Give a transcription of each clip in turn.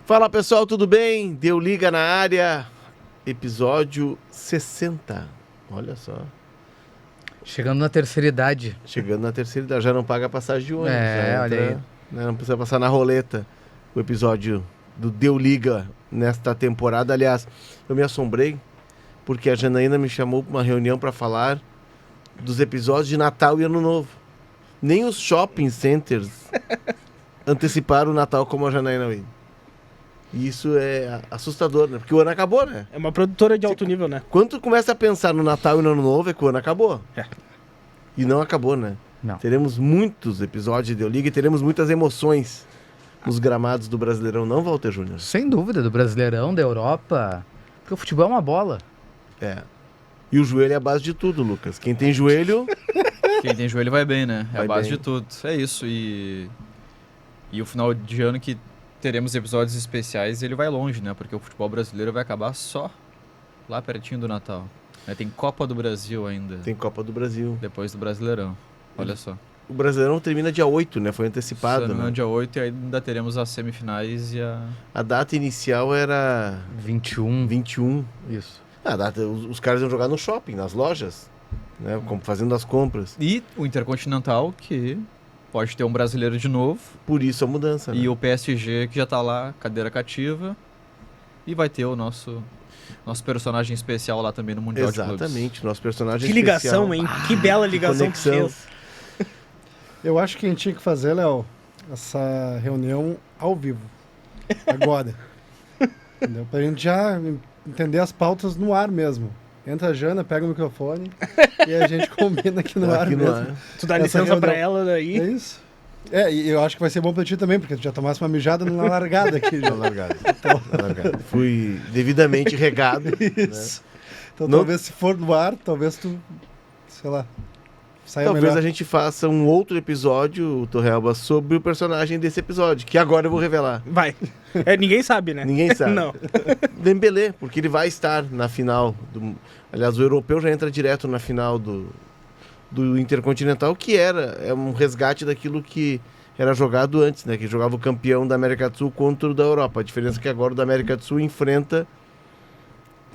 Fala pessoal, tudo bem? Deu liga na área, episódio 60. Olha só. Chegando na terceira idade. Chegando na terceira idade, já não paga passagem de ônibus. Olha aí. Né, não precisa passar na roleta o episódio do Deu Liga nesta temporada. Aliás, eu me assombrei porque a Janaína me chamou para uma reunião para falar dos episódios de Natal e Ano Novo. Nem os shopping centers anteciparam o Natal como a Janaína veio. E isso é assustador, né? Porque o ano acabou, né? É uma produtora de alto nível, né? Quando tu começa a pensar no Natal e no Ano Novo, é que o ano acabou. É. E não acabou, né? Não. Teremos muitos episódios de Deu Liga e teremos muitas emoções nos gramados do Brasileirão, não, Walter Júnior? Sem dúvida, do Brasileirão, da Europa. Porque o futebol é uma bola. É. E o joelho é a base de tudo, Lucas. Quem tem joelho... Quem tem joelho vai bem, né? É Vai a base bem. de tudo. É isso. E o final de ano que teremos episódios especiais, ele vai longe, né? Porque o futebol brasileiro vai acabar só lá pertinho do Natal. Né? Tem Copa do Brasil ainda, Tem Copa do Brasil. depois do Brasileirão. Olha só. O Brasileirão termina dia 8, né? Foi antecipado, No né? dia 8 e ainda teremos as semifinais e a... A data inicial era 21. 21. Isso. A data, os caras iam jogar no shopping, nas lojas, né? Fazendo as compras. E o Intercontinental, que pode ter um brasileiro de novo. Por isso a mudança, né? E o PSG, que já tá lá, cadeira cativa. E vai ter o nosso personagem especial lá também no Mundial de Clubes. Exatamente, nosso personagem Que ligação, especial. hein? Que bela ligação que conexão. fez. Eu acho que a gente tinha que fazer, Léo, essa reunião ao vivo. Agora. Entendeu? Pra gente já entender as pautas no ar mesmo. Entra a Jana, pega o microfone e a gente combina aqui no ar Aqui no mesmo. ar. Tu dá Essa licença pra reunião. ela daí. É isso. E eu acho que vai ser bom pra ti também, porque tu já tomasse uma mijada na largada aqui. Na Já. largada. Na largada. Fui devidamente regado. Isso. Então Não- talvez se for no ar, talvez tu, sei lá, saia Talvez melhor. a gente faça um outro episódio, Torrealba, sobre o personagem desse episódio, que agora eu vou revelar. Vai. Ninguém sabe, né? Ninguém sabe. Não. Dembélé, porque ele vai estar na final. Aliás, o europeu já entra direto na final do Intercontinental, que é um resgate daquilo que era jogado antes, né? Que jogava o campeão da América do Sul contra o da Europa. A diferença é que agora o da América do Sul enfrenta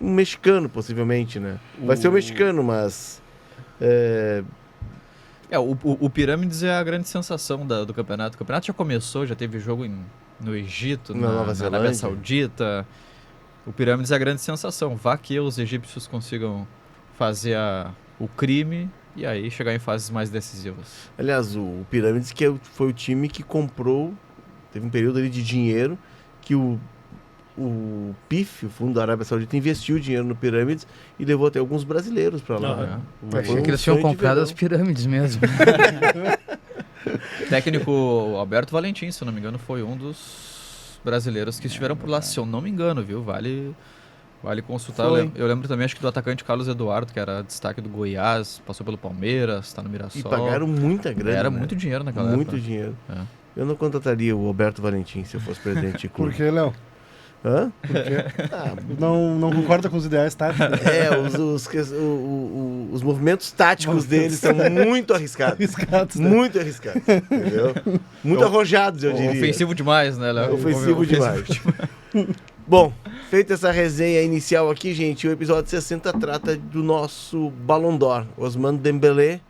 um mexicano, possivelmente, né? Vai ser o mexicano, mas... O Pirâmides é a grande sensação do campeonato. O campeonato já começou, já teve jogo no Egito, Na Nova na Zelândia. Arábia Saudita. O Pirâmides é a grande sensação. Vá que os egípcios consigam fazer o crime e aí chegar em fases mais decisivas. Aliás, o Pirâmides foi o time que comprou, teve um período ali de dinheiro, que o PIF, o Fundo da Arábia Saudita, investiu dinheiro no Pirâmides e levou até alguns brasileiros para lá. Aham. Né? Eu achei Foi que eles um tinham sonho de comprado verão. as pirâmides mesmo. Técnico Alberto Valentim, se eu não me engano, foi um dos brasileiros que estiveram por lá, se eu não me engano, viu? Vale consultar. Foi. Eu lembro também, acho que do atacante Carlos Eduardo, que era destaque do Goiás, passou pelo Palmeiras, tá no Mirassol. E pagaram muita grana. Era né? muito dinheiro naquela Muito época. dinheiro. É. Eu não contrataria o Alberto Valentim se eu fosse presidente de clube. Por que, Léo? Hã? Ah, não concorda com os ideais táticos? Os movimentos táticos deles são muito arriscados. Arriscados, né? Muito arriscados, entendeu? Muito arrojados, eu diria. Ofensivo demais, né, Léo? Ofensivo demais. Bom, feita essa resenha inicial aqui, gente, o episódio 60 trata do nosso Ballon d'Or, Ousmane Dembélé.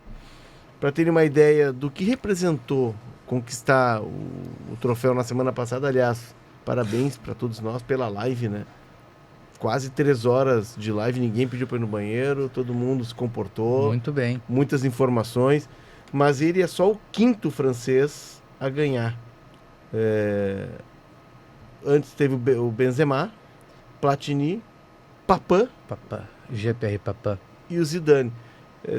Para terem uma ideia do que representou conquistar o troféu na semana passada, aliás, parabéns para todos nós pela live, né? Quase 3 horas de live, ninguém pediu para ir no banheiro, todo mundo se comportou. Muito bem. Muitas informações, mas ele é só o 5º francês a ganhar. Antes teve o Benzema, Platini, Papin Papá. GPR Papá. e o Zidane.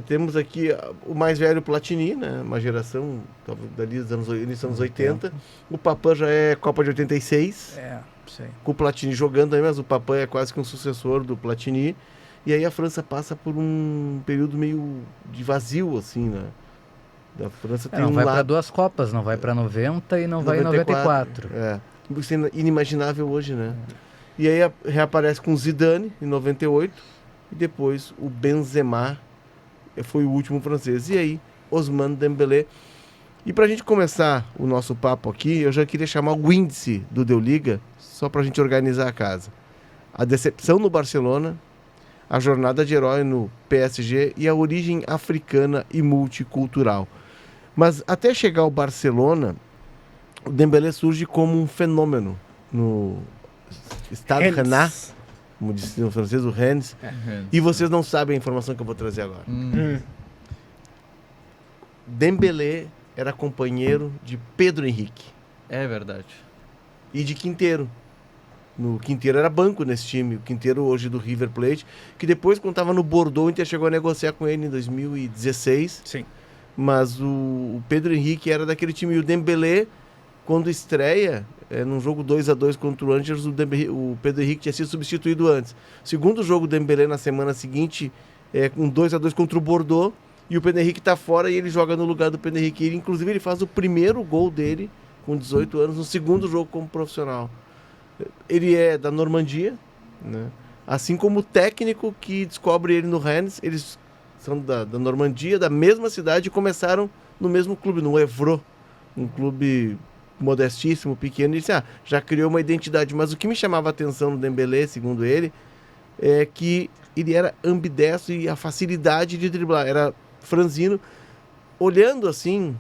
Temos aqui o mais velho Platini, né? Uma geração talvez dali dos anos 80. O Papin já é Copa de 86, Sei. com o Platini jogando aí, mas o Papin é quase que um sucessor do Platini. E aí a França passa por um período meio de vazio, assim, né? A França tem Não um vai para lado... 2 Copas, não vai para 90 e não vai em 94. Isso é inimaginável hoje, né? E aí reaparece com o Zidane em 98 e depois o Benzema foi o último francês. E aí, Ousmane Dembélé E pra gente começar o nosso papo aqui, eu já queria chamar o índice do Deu Liga, só pra gente organizar a casa. A decepção no Barcelona, a jornada de herói no PSG e a origem africana e multicultural. Mas até chegar ao Barcelona, o Dembélé surge como um fenômeno no Stade Rennais, como disse no francês, o Rennes. E vocês não sabem a informação que eu vou trazer agora. Dembélé era companheiro de Pedro Henrique. É verdade. E de Quinteiro. O Quinteiro era banco nesse time. O Quinteiro hoje do River Plate, que depois, quando estava no Bordeaux, o Inter chegou a negociar com ele em 2016. Sim. Mas o Pedro Henrique era daquele time. E o Dembélé, quando estreia, num jogo 2-2 contra o Angers, o Pedro Henrique tinha sido substituído antes. Segundo jogo do Dembélé na semana seguinte, um 2-2 contra o Bordeaux, e o Pedro Henrique está fora e ele joga no lugar do Pedro Henrique. Inclusive, ele faz o primeiro gol dele, com 18 anos, no segundo jogo como profissional. Ele é da Normandia, né? Assim como o técnico que descobre ele no Rennes. Eles são da Normandia, da mesma cidade, e começaram no mesmo clube, no Évreux, um clube modestíssimo, pequeno. Ele disse, já criou uma identidade. Mas o que me chamava a atenção no Dembélé, segundo ele, é que ele era ambidestro e a facilidade de driblar. Era franzino. Olhando assim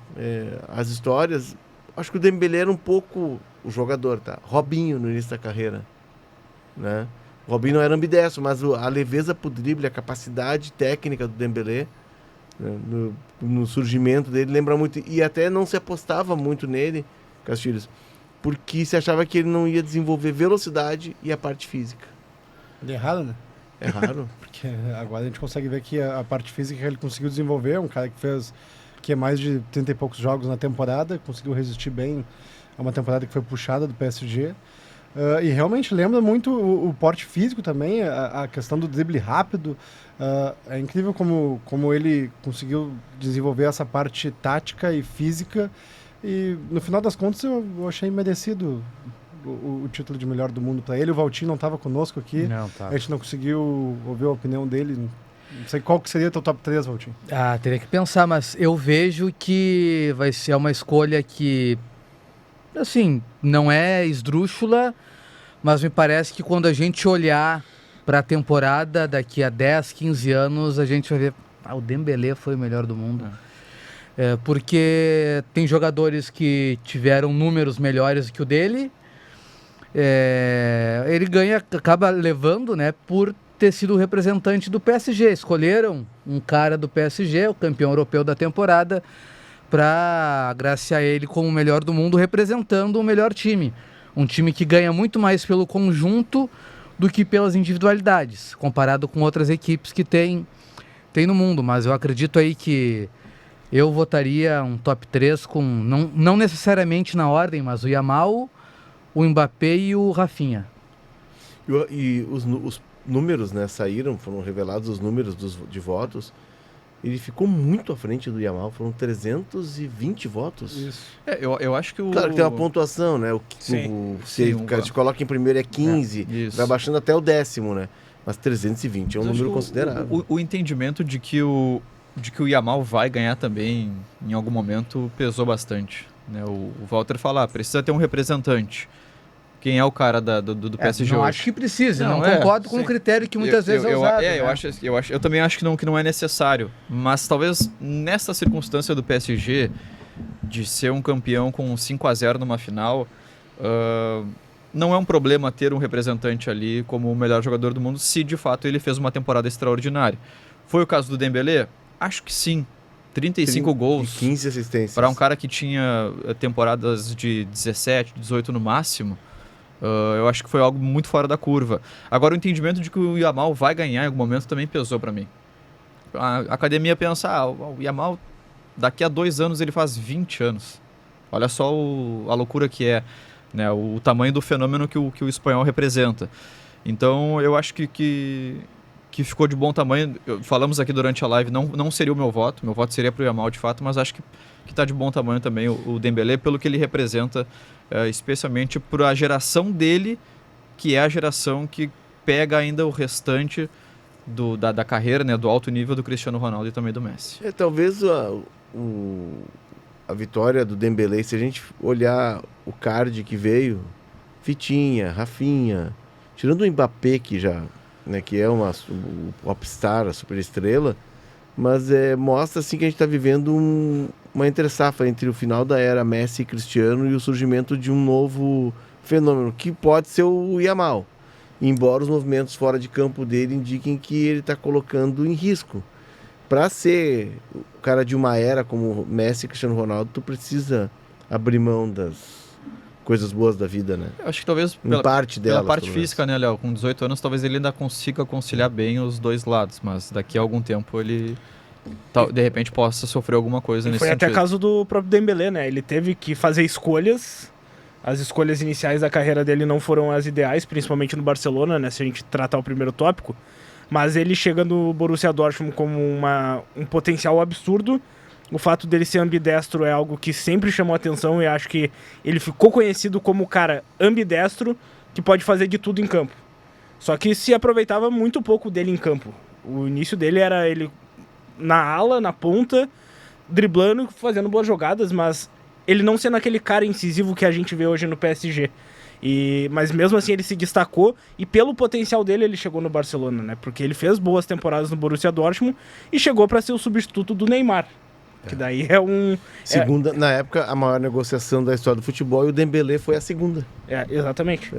as histórias, acho que o Dembélé era um pouco o jogador, tá? Robinho no início da carreira, né? O Robinho não era ambidestro, mas a leveza pro drible, a capacidade técnica do Dembélé, né? no surgimento dele, lembra muito. E até não se apostava muito nele, Castilhos, porque se achava que ele não ia desenvolver velocidade e a parte física. Ele é raro, né? É raro. Porque agora a gente consegue ver que a parte física que ele conseguiu desenvolver, um cara que fez mais de 30 e poucos jogos na temporada, conseguiu resistir bem a uma temporada que foi puxada do PSG. E realmente lembra muito o porte físico também, a questão do drible rápido. É incrível como ele conseguiu desenvolver essa parte tática e física. E no final das contas eu achei merecido o título de melhor do mundo para ele. O Valtinho não estava conosco aqui. Não, tá. A gente não conseguiu ouvir a opinião dele. Não sei qual que seria o teu top 3, Valtinho. Teria que pensar, mas eu vejo que vai ser uma escolha que, assim, não é esdrúxula, mas me parece que quando a gente olhar para a temporada daqui a 10, 15 anos, a gente vai ver, o Dembélé foi o melhor do mundo. Porque tem jogadores que tiveram números melhores que o dele. Ele acaba levando, né, por ter sido o representante do PSG. Escolheram um cara do PSG, o campeão europeu da temporada, para agraciar ele como o melhor do mundo, representando o melhor time. Um time que ganha muito mais pelo conjunto do que pelas individualidades, comparado com outras equipes que tem no mundo. Mas eu acredito aí que eu votaria um top 3 com, não necessariamente na ordem, mas o Yamal, o Mbappé e o Rafinha. E os números, né, foram revelados os números de votos. Ele ficou muito à frente do Yamal, foram 320 votos. Isso. Eu acho que Claro que tem uma pontuação, né? Se o cara te coloca em primeiro é 15, vai baixando até o 10º, né? Mas 320 é um número considerável. O entendimento de que o Yamal vai ganhar também, em algum momento, pesou bastante. Né? O Walter fala, precisa ter um representante. Quem é o cara do PSG não hoje? Acho que precisa, não concordo com o critério que muitas vezes é usado. Eu também acho que não é necessário. Mas talvez nessa circunstância do PSG, de ser um campeão com 5-0 numa final, não é um problema ter um representante ali como o melhor jogador do mundo, se de fato ele fez uma temporada extraordinária. Foi o caso do Dembélé? Acho que sim. 35 gols. 15 assistências. Para um cara que tinha temporadas de 17, 18 no máximo. Eu acho que foi algo muito fora da curva. Agora, o entendimento de que o Yamal vai ganhar em algum momento também pesou para mim. A academia pensa, o Yamal, daqui a 2 anos ele faz 20 anos. Olha só a loucura que é, né? O tamanho do fenômeno que o espanhol representa. Então, eu acho que ficou de bom tamanho. Falamos aqui durante a live, não seria o meu voto seria para o Yamal de fato, mas acho que está de bom tamanho também o Dembélé, pelo que ele representa, especialmente para a geração dele, que é a geração que pega ainda o restante da carreira, né, do alto nível do Cristiano Ronaldo e também do Messi. Talvez a vitória do Dembélé, se a gente olhar o card que veio, Vitinha, Rafinha, tirando o Mbappé, que já, né, que é o popstar, a superestrela, mas mostra assim que a gente está vivendo uma entre-safra entre o final da era Messi e Cristiano e o surgimento de um novo fenômeno, que pode ser o Yamal, embora os movimentos fora de campo dele indiquem que ele está colocando em risco. Para ser o cara de uma era como Messi e Cristiano Ronaldo, tu precisa abrir mão das coisas boas da vida, né? Eu acho que talvez pela parte física, né, Léo? Com 18 anos, talvez ele ainda consiga conciliar bem os dois lados, mas daqui a algum tempo ele, de repente, possa sofrer alguma coisa nesse sentido. Foi até caso do próprio Dembélé, né? Ele teve que fazer escolhas. As escolhas iniciais da carreira dele não foram as ideais, principalmente no Barcelona, né? Se a gente tratar o primeiro tópico. Mas ele chega no Borussia Dortmund como um potencial absurdo. O fato dele ser ambidestro é algo que sempre chamou atenção e acho que ele ficou conhecido como o cara ambidestro que pode fazer de tudo em campo. Só que se aproveitava muito pouco dele em campo. O início dele era ele na ala, na ponta, driblando, fazendo boas jogadas, mas ele não sendo aquele cara incisivo que a gente vê hoje no PSG. Mas mesmo assim ele se destacou e pelo potencial dele ele chegou no Barcelona, né? Porque ele fez boas temporadas no Borussia Dortmund e chegou para ser o substituto do Neymar. Que daí segunda, na época, a maior negociação da história do futebol, e o Dembélé foi a segunda. Exatamente.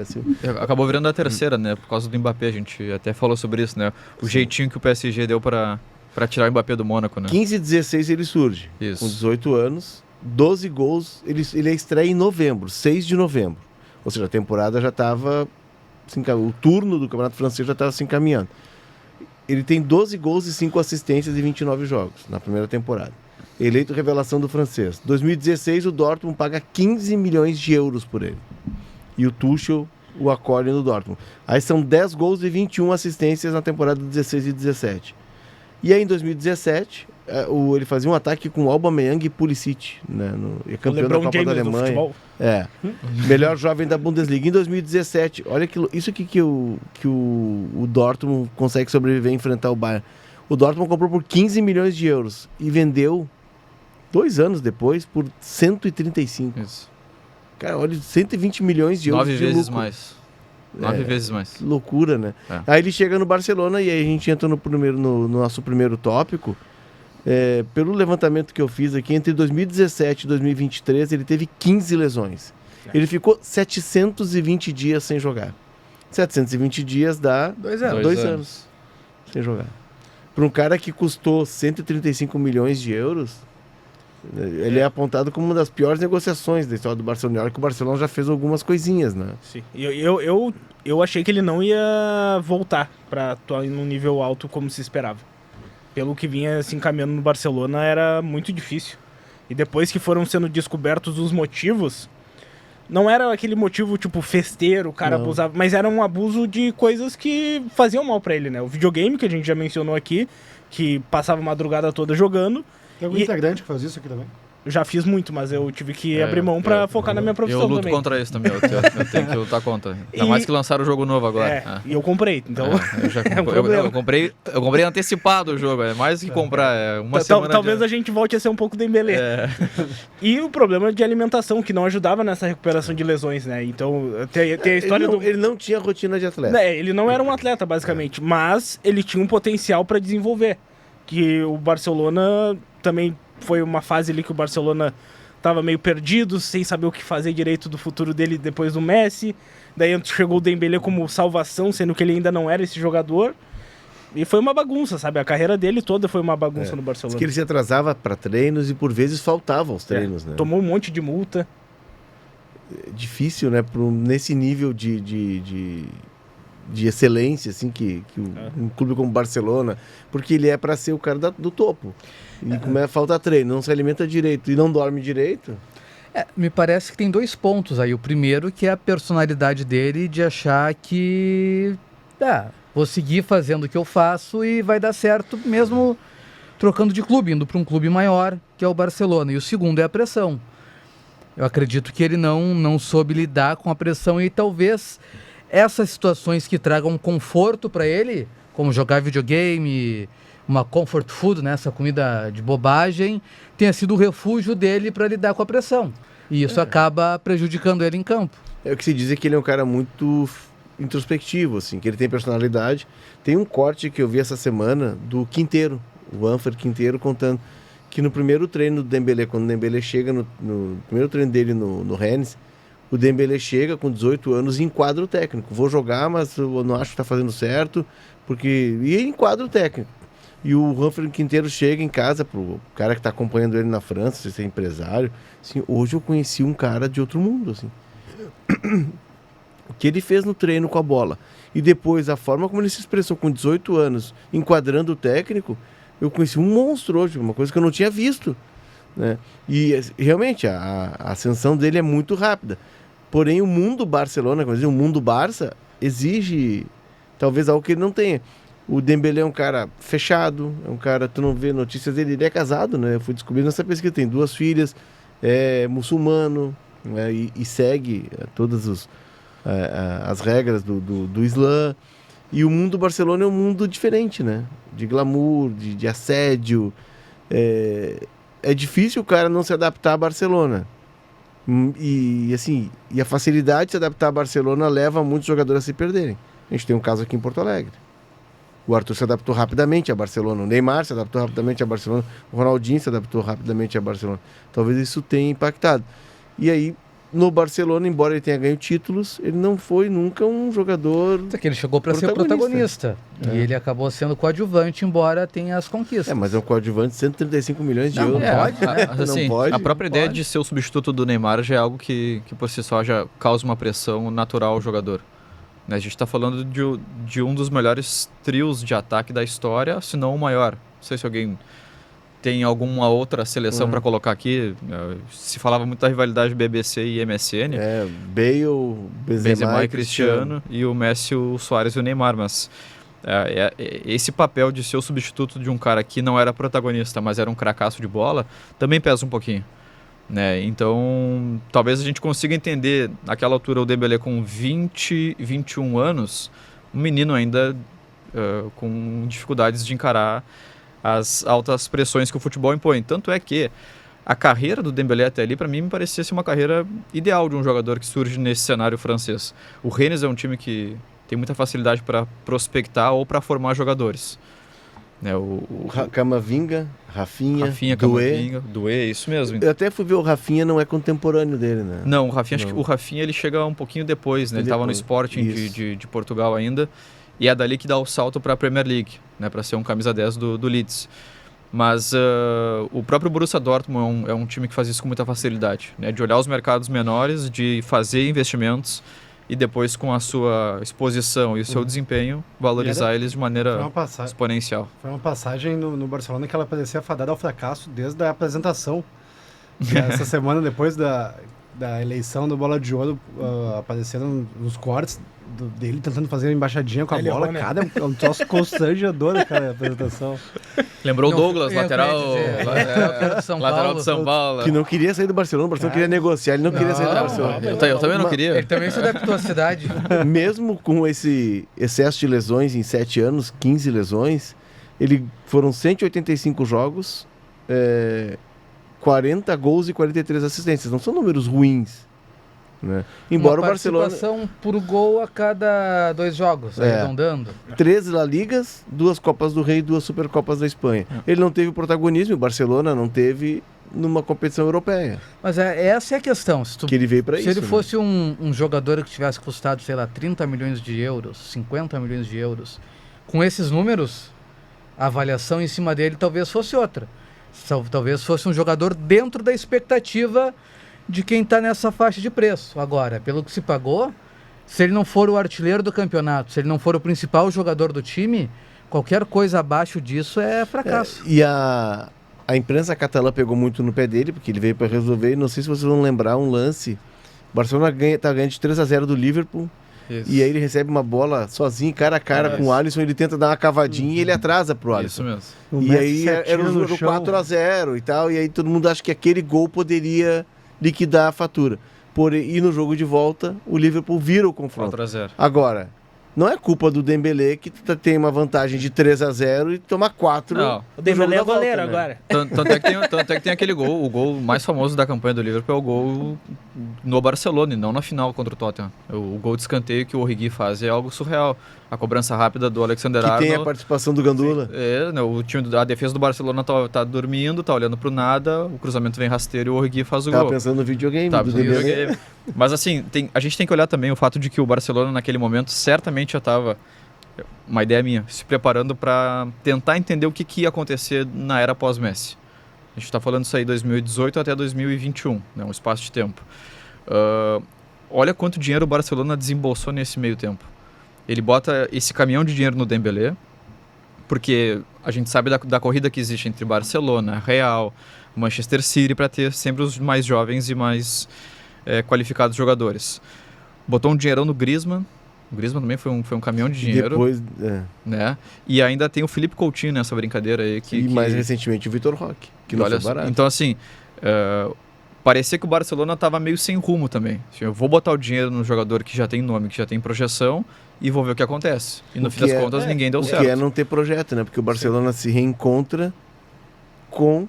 Acabou virando a terceira, né? Por causa do Mbappé, a gente até falou sobre isso, né? O jeitinho que o PSG deu para tirar o Mbappé do Mônaco, né? 15 e 16 ele surge. Isso. Com 18 anos, 12 gols, ele estreia em novembro, 6 de novembro. Ou seja, a temporada já estava... o turno do Campeonato Francês já estava se encaminhando. Ele tem 12 gols e 5 assistências em 29 jogos na primeira temporada. Eleito revelação do francês. 2016, o Dortmund paga 15 milhões de euros por ele. E o Tuchel o acolhe no Dortmund. Aí são 10 gols e 21 assistências na temporada 16 e 17. E aí em 2017, ele fazia um ataque com Aubameyang e Pulisic, né, campeão da Copa da Alemanha. Melhor jovem da Bundesliga. Em 2017, olha isso aqui que o Dortmund consegue sobreviver e enfrentar o Bayern. O Dortmund comprou por 15 milhões de euros e vendeu 2 anos depois por 135. Isso. Cara, olha, 120 milhões de euros 9 de vezes lucro. mais. 9 vezes mais. Loucura, né? Aí ele chega no Barcelona e aí a gente entra no nosso primeiro tópico. Pelo levantamento que eu fiz aqui, entre 2017 e 2023, ele teve 15 lesões. Ele ficou 720 dias sem jogar. 720 dias dá 2 anos. 2 anos sem jogar. Para um cara que custou 135 milhões de euros, ele é apontado como uma das piores negociações da história do Barcelona. Olha que o Barcelona já fez algumas coisinhas, né? Sim. Eu achei que ele não ia voltar para atuar num nível alto como se esperava. Pelo que vinha se encaminhando no Barcelona, era muito difícil. E depois que foram sendo descobertos os motivos, não era aquele motivo tipo festeiro, o cara abusava, mas era um abuso de coisas que faziam mal para ele, né? O videogame, que a gente já mencionou aqui, que passava a madrugada toda jogando. Tem algum integrante que faz isso aqui também? Eu já fiz muito, mas eu tive que abrir mão pra focar na minha profissão também. Eu luto contra isso também, eu tenho que lutar contra. Ainda mais que lançaram o jogo novo agora. E eu comprei, então... Eu comprei antecipado o jogo, é mais que comprar, é uma semana... Talvez a gente volte a ser um pouco Dembélé. E o problema de alimentação, que não ajudava nessa recuperação de lesões, né? Então, tem a história ele não tinha rotina de atleta. Ele não era um atleta, basicamente, mas ele tinha um potencial pra desenvolver. Que o Barcelona também... Foi uma fase ali que o Barcelona estava meio perdido, sem saber o que fazer direito do futuro dele depois do Messi. Daí chegou o Dembélé como salvação, sendo que ele ainda não era esse jogador. E foi uma bagunça, sabe? A carreira dele toda foi uma bagunça no Barcelona. Diz que ele se atrasava para treinos e por vezes faltava aos treinos, né? Tomou um monte de multa. Difícil, né? Nesse nível de excelência, assim, que um clube como o Barcelona, porque ele é para ser o cara do topo. E falta treino, não se alimenta direito e não dorme direito. Me parece que tem 2 pontos aí. O primeiro que é a personalidade dele de achar que vou seguir fazendo o que eu faço e vai dar certo mesmo trocando de clube, indo para um clube maior, que é o Barcelona. E o segundo é a pressão. Eu acredito que ele não soube lidar com a pressão e talvez essas situações que tragam conforto para ele, como jogar videogame, uma comfort food, né, essa comida de bobagem, tenha sido o refúgio dele para lidar com a pressão. E isso acaba prejudicando ele em campo. É o que se diz é que ele é um cara muito introspectivo, assim, que ele tem personalidade. Tem um corte que eu vi essa semana do Quinteiro, o Anfer Quinteiro, contando que no primeiro treino do Dembélé, quando o Dembélé chega no primeiro treino dele no Rennes, o Dembélé chega com 18 anos e enquadra o técnico. Vou jogar, mas eu não acho que está fazendo certo, porque... E ele enquadra o técnico. E o Humphrey Quinteiro chega em casa pro cara que está acompanhando ele na França, se é empresário. Assim, hoje eu conheci um cara de outro mundo, assim. O que ele fez no treino com a bola. E depois, a forma como ele se expressou com 18 anos, enquadrando o técnico, eu conheci um monstro hoje, uma coisa que eu não tinha visto, né? E realmente, a ascensão dele é muito rápida. Porém, o mundo Barcelona, o mundo Barça, exige talvez algo que ele não tenha. O Dembélé é um cara fechado, é um cara, tu não vê notícias dele, ele é casado, né? Eu fui descobrir nessa pesquisa, tem 2 filhas, é muçulmano, né? E segue todas as regras do Islã. E o mundo Barcelona é um mundo diferente, né? De glamour, de assédio. É difícil o cara não se adaptar a Barcelona. E a facilidade de se adaptar a Barcelona leva muitos jogadores a se perderem. A gente tem um caso aqui em Porto Alegre. O Arthur se adaptou rapidamente a Barcelona, o Neymar se adaptou rapidamente a Barcelona, o Ronaldinho se adaptou rapidamente a Barcelona. Talvez isso tenha impactado. E aí, no Barcelona, embora ele tenha ganho títulos, ele não foi nunca um jogador... É que ele chegou para ser protagonista. E ele acabou sendo coadjuvante, embora tenha as conquistas. Mas é um coadjuvante de 135 milhões de euros. Não pode, né? Assim, não pode. A própria ideia de ser o substituto do Neymar já é algo que por si só já causa uma pressão natural ao jogador. A gente está falando de um dos melhores trios de ataque da história, se não o maior. Não sei se alguém tem alguma outra seleção para colocar aqui. Se falava muito da rivalidade BBC e MSN. Bale, Benzema e Cristiano. E o Messi, o Suárez e o Neymar. Mas esse papel de ser o substituto de um cara que não era protagonista, mas era um cracaço de bola, também pesa um pouquinho. Né? Então, talvez a gente consiga entender, naquela altura, o Dembélé com 20, 21 anos, um menino ainda com dificuldades de encarar as altas pressões que o futebol impõe. Tanto é que a carreira do Dembélé até ali, para mim, me parecia ser uma carreira ideal de um jogador que surge nesse cenário francês. O Rennes é um time que tem muita facilidade para prospectar ou para formar jogadores. Camavinga, Rafinha, Doué, isso mesmo. Eu até fui ver, o Rafinha não é contemporâneo dele, né? Não, o Rafinha, acho que o Rafinha ele chega um pouquinho depois, né? Ele estava no Sporting de Portugal ainda, e é dali que dá o salto para a Premier League, né? Para ser um camisa 10 do Leeds. Mas o próprio Borussia Dortmund é um time que faz isso com muita facilidade, né? De olhar os mercados menores, de fazer investimentos e depois, com a sua exposição e o seu desempenho, valorizar eles de maneira exponencial. Foi uma passagem no Barcelona que ela parecia fadada ao fracasso desde a apresentação. Essa semana, depois da eleição do Bola de Ouro, apareceram os cortes dele tentando fazer uma embaixadinha com a bola. Errou, né? Cara, é um troço constrangedor, cara, a apresentação. Lembrou o Douglas, lateral de São Paulo. Que não queria sair do Barcelona, o Barcelona queria negociar, ele não queria sair do Barcelona. Eu também não queria. Ele também se adaptou à cidade. Mesmo com esse excesso de lesões em 7 anos, 15 lesões, foram 185 jogos, 40 gols e 43 assistências. Não são números ruins, né? Embora o Barcelona... participação por gol a cada 2 jogos, arredondando. 13 La Ligas, 2 Copas do Rei e 2 Supercopas da Espanha. Ele não teve protagonismo, o Barcelona não teve numa competição europeia. Mas essa é a questão. Que ele veio para isso. Se ele fosse um jogador que tivesse custado, sei lá, 30 milhões de euros, 50 milhões de euros, com esses números, a avaliação em cima dele talvez fosse outra. Talvez fosse um jogador dentro da expectativa de quem está nessa faixa de preço. Agora, pelo que se pagou, se ele não for o artilheiro do campeonato, se ele não for o principal jogador do time, qualquer coisa abaixo disso é fracasso. E a imprensa catalã pegou muito no pé dele, porque ele veio para resolver. Não sei se vocês vão lembrar um lance. O Barcelona tá ganhando de 3-0 do Liverpool. Isso. E aí ele recebe uma bola sozinho, cara a cara com o Alisson, ele tenta dar uma cavadinha e ele atrasa pro Alisson. Isso mesmo. E aí era o 4-0 e tal, e aí todo mundo acha que aquele gol poderia liquidar a fatura. E no jogo de volta, o Liverpool vira o confronto. 4-0. Agora, Não é culpa do Dembélé que tem uma vantagem de 3-0 e toma 4. Não. O Dembélé é no jogo da goleiro volta, né? agora. Tanto é que tem aquele gol, o gol mais famoso da campanha do Liverpool é o gol no Barcelona e não na final contra o Tottenham. O gol de escanteio que o Origi faz é algo surreal. A cobrança rápida do Alexander Que tem a Arnold. participação do Gandula. O time, a defesa do Barcelona tá dormindo, tá olhando pro nada, o cruzamento vem rasteiro e o Origi faz o Tava gol. pensando no videogame Tá, do Dembélé. mas assim, a gente tem que olhar também o fato de que o Barcelona naquele momento certamente já estava, uma ideia minha, se preparando para tentar entender o que ia acontecer na era pós-Messi. A gente está falando isso aí 2018 até 2021, né, um espaço de tempo. Olha quanto dinheiro o Barcelona desembolsou nesse meio tempo. Ele bota esse caminhão de dinheiro no Dembélé, porque a gente sabe da corrida que existe entre Barcelona, Real, Manchester City, para ter sempre os mais jovens e mais qualificados jogadores. Botou um dinheirão no Griezmann. O Griezmann também foi um caminhão de dinheiro. Depois, Né? E ainda tem o Felipe Coutinho nessa brincadeira aí. e mais recentemente o Vitor Roque, que não foi barato. Então assim, parecia que o Barcelona estava meio sem rumo também. Assim, eu vou botar o dinheiro no jogador que já tem nome, que já tem projeção, e vou ver o que acontece. E no fim das contas ninguém deu certo. O que é não ter projeto, né? Porque o Barcelona se reencontra com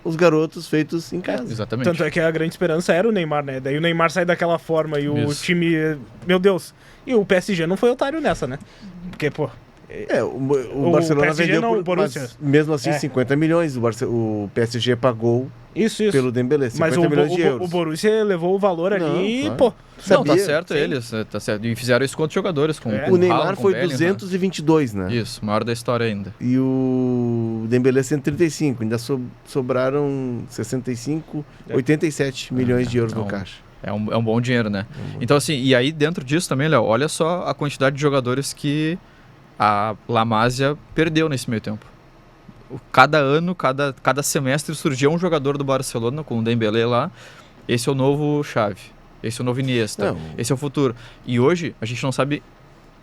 os garotos feitos em casa. Exatamente. Tanto é que a grande esperança era o Neymar, né? Daí o Neymar sai daquela forma e o time... Meu Deus. E o PSG não foi otário nessa, né? Porque, pô... O Barcelona PSG vendeu não, por, o Borussia. mas mesmo assim 50 milhões. O PSG pagou Isso. pelo Dembélé, 50 Mas milhões de euros. o Borussia levou o valor ali e, claro. pô... Não, tá Sabia? certo Sim. eles. Tá certo. E fizeram isso com outros jogadores. Com O Neymar Haaland, com foi Bellingham. 222, né? Isso, maior da história ainda. E o Dembélé 135. Ainda sobraram 87 milhões de euros no caixa. É um bom dinheiro, né? Então assim, e aí dentro disso também, Léo, olha só a quantidade de jogadores que a La Masia perdeu nesse meio tempo. Cada ano, cada semestre surgia um jogador do Barcelona com o Dembélé lá. Esse é o novo Xavi, esse é o novo Iniesta, esse é o futuro. E hoje a gente não sabe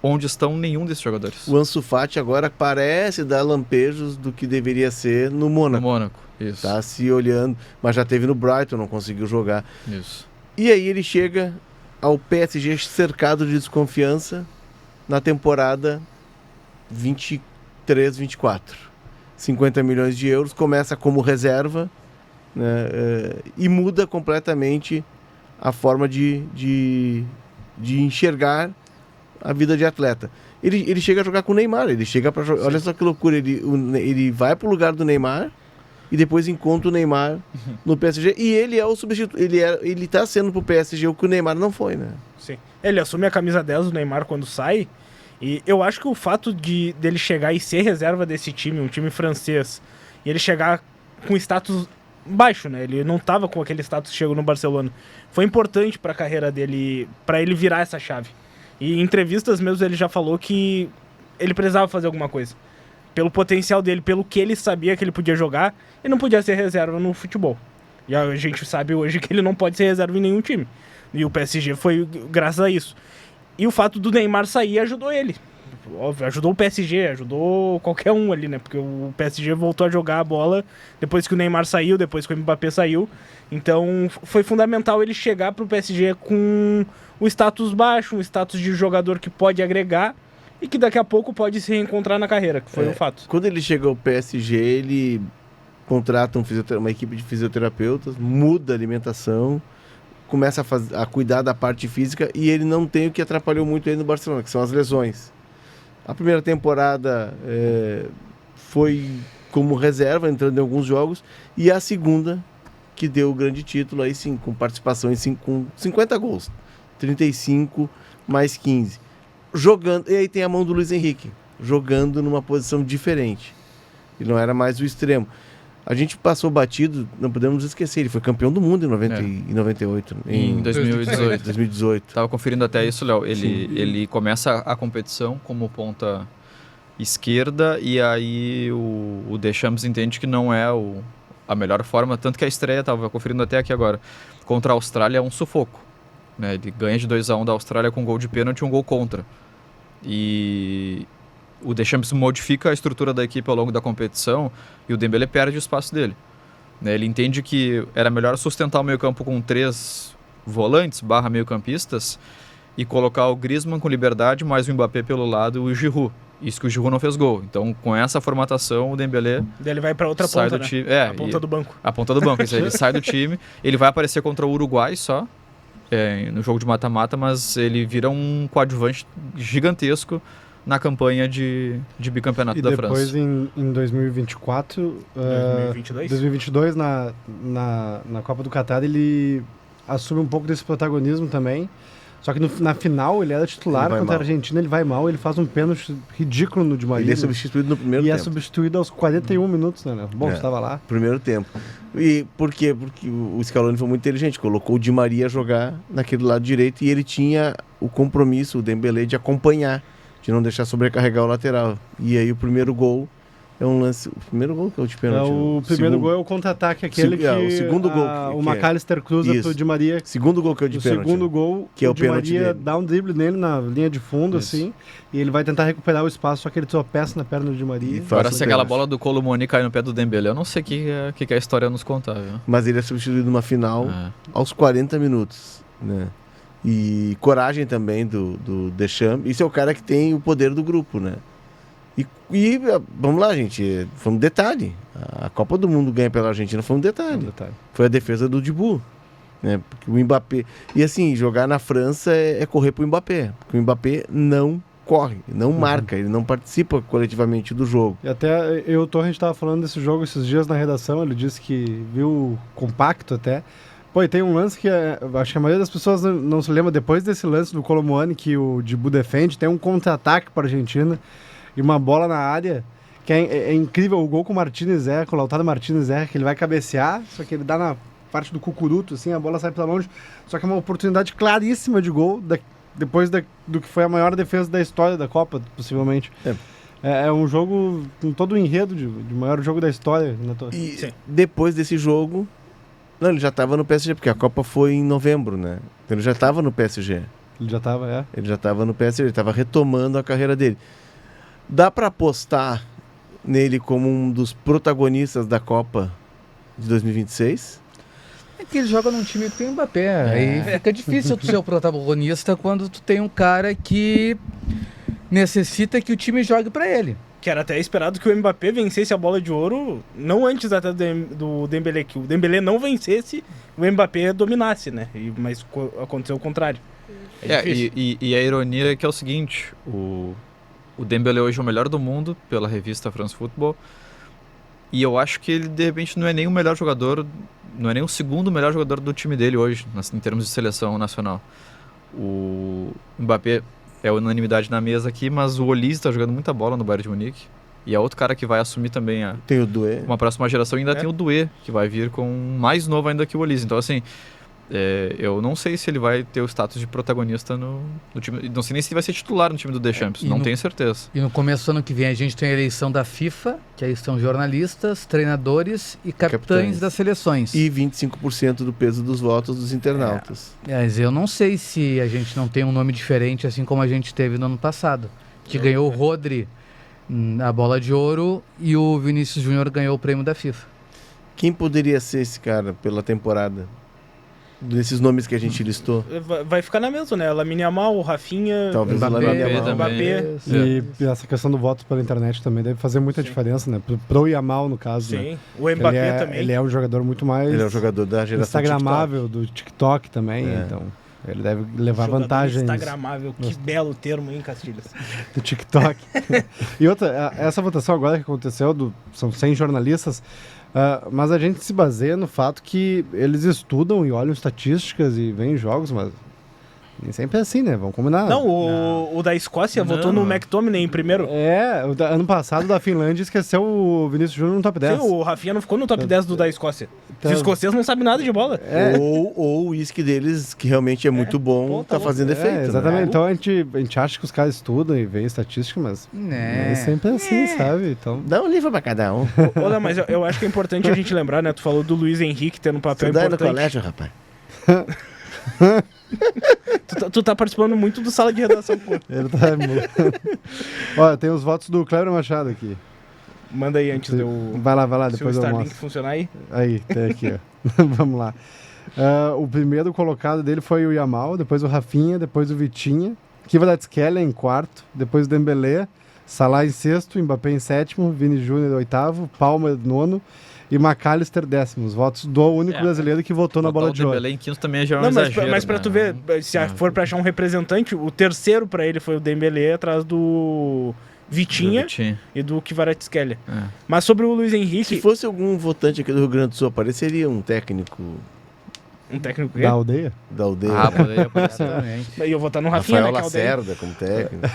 onde estão nenhum desses jogadores. O Ansu Fati agora parece dar lampejos do que deveria ser no Mônaco. No Mônaco, isso. Tá se olhando, mas já teve no Brighton, não conseguiu jogar. Isso. E aí ele chega ao PSG cercado de desconfiança na temporada 23-24. 50 milhões de euros, começa como reserva, né, e muda completamente a forma de enxergar a vida de atleta. Ele chega a jogar com o Neymar, ele chega para jogar. Olha só que loucura, ele vai para o lugar do Neymar e depois encontra o Neymar no PSG, e ele é o substituto, ele tá sendo pro PSG o que o Neymar não foi, né? Sim. Ele assume a camisa 10 do Neymar quando sai, e eu acho que o fato dele chegar e ser reserva desse time, um time francês, e ele chegar com status baixo, né? Ele não tava com aquele status que chegou no Barcelona. Foi importante para a carreira dele, para ele virar essa chave. E em entrevistas mesmo ele já falou que ele precisava fazer alguma coisa. Pelo potencial dele, pelo que ele sabia que ele podia jogar, ele não podia ser reserva no futebol. E a gente sabe hoje que ele não pode ser reserva em nenhum time. E o PSG foi graças a isso. E o fato do Neymar sair ajudou ele. Óbvio, ajudou o PSG, ajudou qualquer um ali, né? Porque o PSG voltou a jogar a bola depois que o Neymar saiu, depois que o Mbappé saiu. Então foi fundamental ele chegar pro PSG com o status baixo, um status de jogador que pode agregar e que daqui a pouco pode se reencontrar na carreira, que foi um fato. Quando ele chega ao PSG, ele contrata uma equipe de fisioterapeutas, muda a alimentação, começa a cuidar da parte física, e ele não tem o que atrapalhou muito ele no Barcelona, que são as lesões. A primeira temporada foi como reserva, entrando em alguns jogos, e a segunda, que deu o grande título, aí sim, com participação com 50 gols, 35 mais 15. Jogando, e aí tem a mão do Luiz Henrique, jogando numa posição diferente. Ele não era mais o extremo. A gente passou batido, não podemos esquecer, ele foi campeão do mundo em 98. Em 2018. 2018. Tava conferindo até isso, Léo. Ele começa a competição como ponta esquerda, e aí o Deschamps entende que não é a melhor forma, tanto que a estreia, tava conferindo até aqui agora, contra a Austrália é um sufoco. Né? Ele ganha de 2-1 da Austrália com um gol de pênalti e um gol contra. E o Deschamps modifica a estrutura da equipe ao longo da competição e o Dembélé perde o espaço dele. Né? Ele entende que era melhor sustentar o meio campo com 3 volantes / meio-campistas e colocar o Griezmann com liberdade, mais o Mbappé pelo lado e o Giroud. Isso que o Giroud não fez gol. Então, com essa formatação, o Dembélé Daí ele vai pra outra sai ponta, do né? time. A ponta do banco. A ponta do banco. Isso aí, ele sai do time, ele vai aparecer contra o Uruguai só, no jogo de mata-mata, mas ele vira um coadjuvante gigantesco na campanha de bicampeonato E da depois, França. em 2024, 2022? 2022 na Copa do Catar, ele assume um pouco desse protagonismo também. Só que na final ele era titular Ele vai contra a mal. Argentina, ele vai mal, ele faz um pênalti ridículo no Di Maria. Ele é substituído no primeiro e tempo. é substituído aos 41 minutos, né? Bom, É. você estava lá. Primeiro tempo. E por quê? Porque o Scaloni foi muito inteligente. Colocou o Di Maria a jogar naquele lado direito e ele tinha o compromisso, o Dembélé, de acompanhar, de não deixar sobrecarregar o lateral. E aí o primeiro gol é um lance... O primeiro gol que é o de pênalti. O primeiro segundo. gol é o contra-ataque, aquele Se- é, que o segundo gol o que é- McAllister cruza Isso. pro Di Maria. Segundo gol que é o de O pênalti. segundo gol, Que é o o Di pênalti Maria dele. dá um drible nele na linha de fundo, Isso. assim, e ele vai tentar recuperar o espaço, só que ele tropeça na perna do Di Maria. E faz Agora, um se aquela pênalti. bola do Colomoni cai no pé do Dembélé, eu não sei o que a história nos contar, viu? Mas ele é substituído numa final aos 40 minutos, né? E coragem também do Deschamps. Isso é o cara que tem o poder do grupo, né? E vamos lá, gente, foi um detalhe. A Copa do Mundo ganha pela Argentina foi um detalhe. Foi a defesa do Dibu, né? Porque o Mbappé... E assim, jogar na França é correr pro Mbappé. Porque o Mbappé não corre, não marca, ele não participa coletivamente do jogo. E até o Torrent estava falando desse jogo esses dias na redação, ele disse que viu compacto até. Pô, e tem um lance que acho que a maioria das pessoas não se lembra, depois desse lance do Colomani que o Dibu defende, tem um contra-ataque para a Argentina e uma bola na área, que é incrível, o gol com o Martínez Erra, com o Lautaro Martínez Erra, que ele vai cabecear, só que ele dá na parte do cucuruto, assim, a bola sai para longe, só que é uma oportunidade claríssima de gol, depois do que foi a maior defesa da história da Copa, possivelmente. É um jogo com todo o enredo de maior jogo da história. E Sim. depois desse jogo... Não, ele já estava no PSG, porque a Copa foi em novembro, né? Então ele já estava no PSG. Ele já estava, Ele já estava no PSG, ele estava retomando a carreira dele. Dá para apostar nele como um dos protagonistas da Copa de 2026? É que ele joga num time que tem o Mbappé. Aí fica difícil tu ser o protagonista quando tu tem um cara que necessita que o time jogue pra ele. Que era até esperado que o Mbappé vencesse a bola de ouro, não antes até do Dembélé, que o Dembélé não vencesse, o Mbappé dominasse, né? Mas aconteceu o contrário. Difícil. E a ironia é que é o seguinte, o Dembélé hoje é o melhor do mundo pela revista France Football, e eu acho que ele de repente não é nem o melhor jogador, não é nem o segundo melhor jogador do time dele hoje, em termos de seleção nacional. O Mbappé é unanimidade na mesa aqui, mas o Olise está jogando muita bola no Bayern de Munique. E é outro cara que vai assumir também Tem o Doué. uma próxima geração. E ainda tem o Doué, que vai vir com mais novo ainda que o Olise. Então, assim, eu não sei se ele vai ter o status de protagonista no time. Não sei nem se ele vai ser titular no time do Deschamps. Não tenho certeza. E no começo do ano que vem a gente tem a eleição da FIFA, que aí são jornalistas, treinadores e capitães das seleções. E 25% do peso dos votos dos internautas. Mas eu não sei se a gente não tem um nome diferente, assim como a gente teve no ano passado. Que ganhou o Rodri a bola de ouro e o Vinícius Júnior ganhou o prêmio da FIFA. Quem poderia ser esse cara pela temporada? Desses nomes que a gente listou? Vai ficar na mesma, né? Lamine Yamal, o Rafinha, Talvez o Mbappé Lamine Yamal. também. Mbappé. E essa questão do voto pela internet também deve fazer muita diferença, né? Pro Yamal, no caso, né? Sim. O Mbappé também. Ele é um jogador muito mais Ele é o jogador da geração instagramável do TikTok também, então ele deve levar Jogador vantagens instagramável, que belo termo, hein, Castilhos? do TikTok. E outra, essa votação agora que aconteceu, são 100 jornalistas, mas a gente se baseia no fato que eles estudam e olham estatísticas e veem jogos, mas nem sempre é assim, né? Vamos combinar. Não, o da Escócia votou no McTominay em primeiro. Ano passado da Finlândia esqueceu o Vinícius Júnior no top 10. Sim, o Rafinha não ficou no top 10 da Escócia. Então- Os escoceses não sabem nada de bola. Ou o uísque deles, que realmente é muito bom, Pô, tá tá louco. fazendo efeito. né? Exatamente. Então a gente acha que os caras estudam e veem estatística, mas nem sempre é assim, sabe? Então, Dá um livro pra cada um. Olha, mas eu acho que é importante a gente lembrar, né? Tu falou do Luiz Henrique tendo um papel Estudar no importante. colégio, rapaz. Tu tá participando muito do sala de redação, pô. ele tá... Olha, tem os votos do Cléber Machado aqui. Manda aí antes de eu... Vai lá, Se o depois eu Starlink mostro. funcionar aí. Aí, tem aqui, ó. Vamos lá. O primeiro colocado dele foi o Yamal, depois o Rafinha, depois o Vitinha, Kvaratskhelia em quarto, depois o Dembélé, Salah em sexto, Mbappé em sétimo, Vini Júnior oitavo, Palmer nono e McAllister décimo. Os votos do único brasileiro que votou na bola de ouro. O Dembélé em quinto também já é um Não, exagero, mas pra né? tu ver, se for pra achar um representante, o terceiro pra ele foi o Dembélé, atrás do Vitinha Vitinha. e do Kvaratskhelia. É. Mas sobre o Luiz Se Henrique, fosse algum votante aqui do Rio Grande do Sul, apareceria um técnico um técnico Da aldeia? da aldeia. Ah, poderia ser. Exatamente. e eu vou estar no Rafinha, Rafael né, que é o Lacerda como técnico.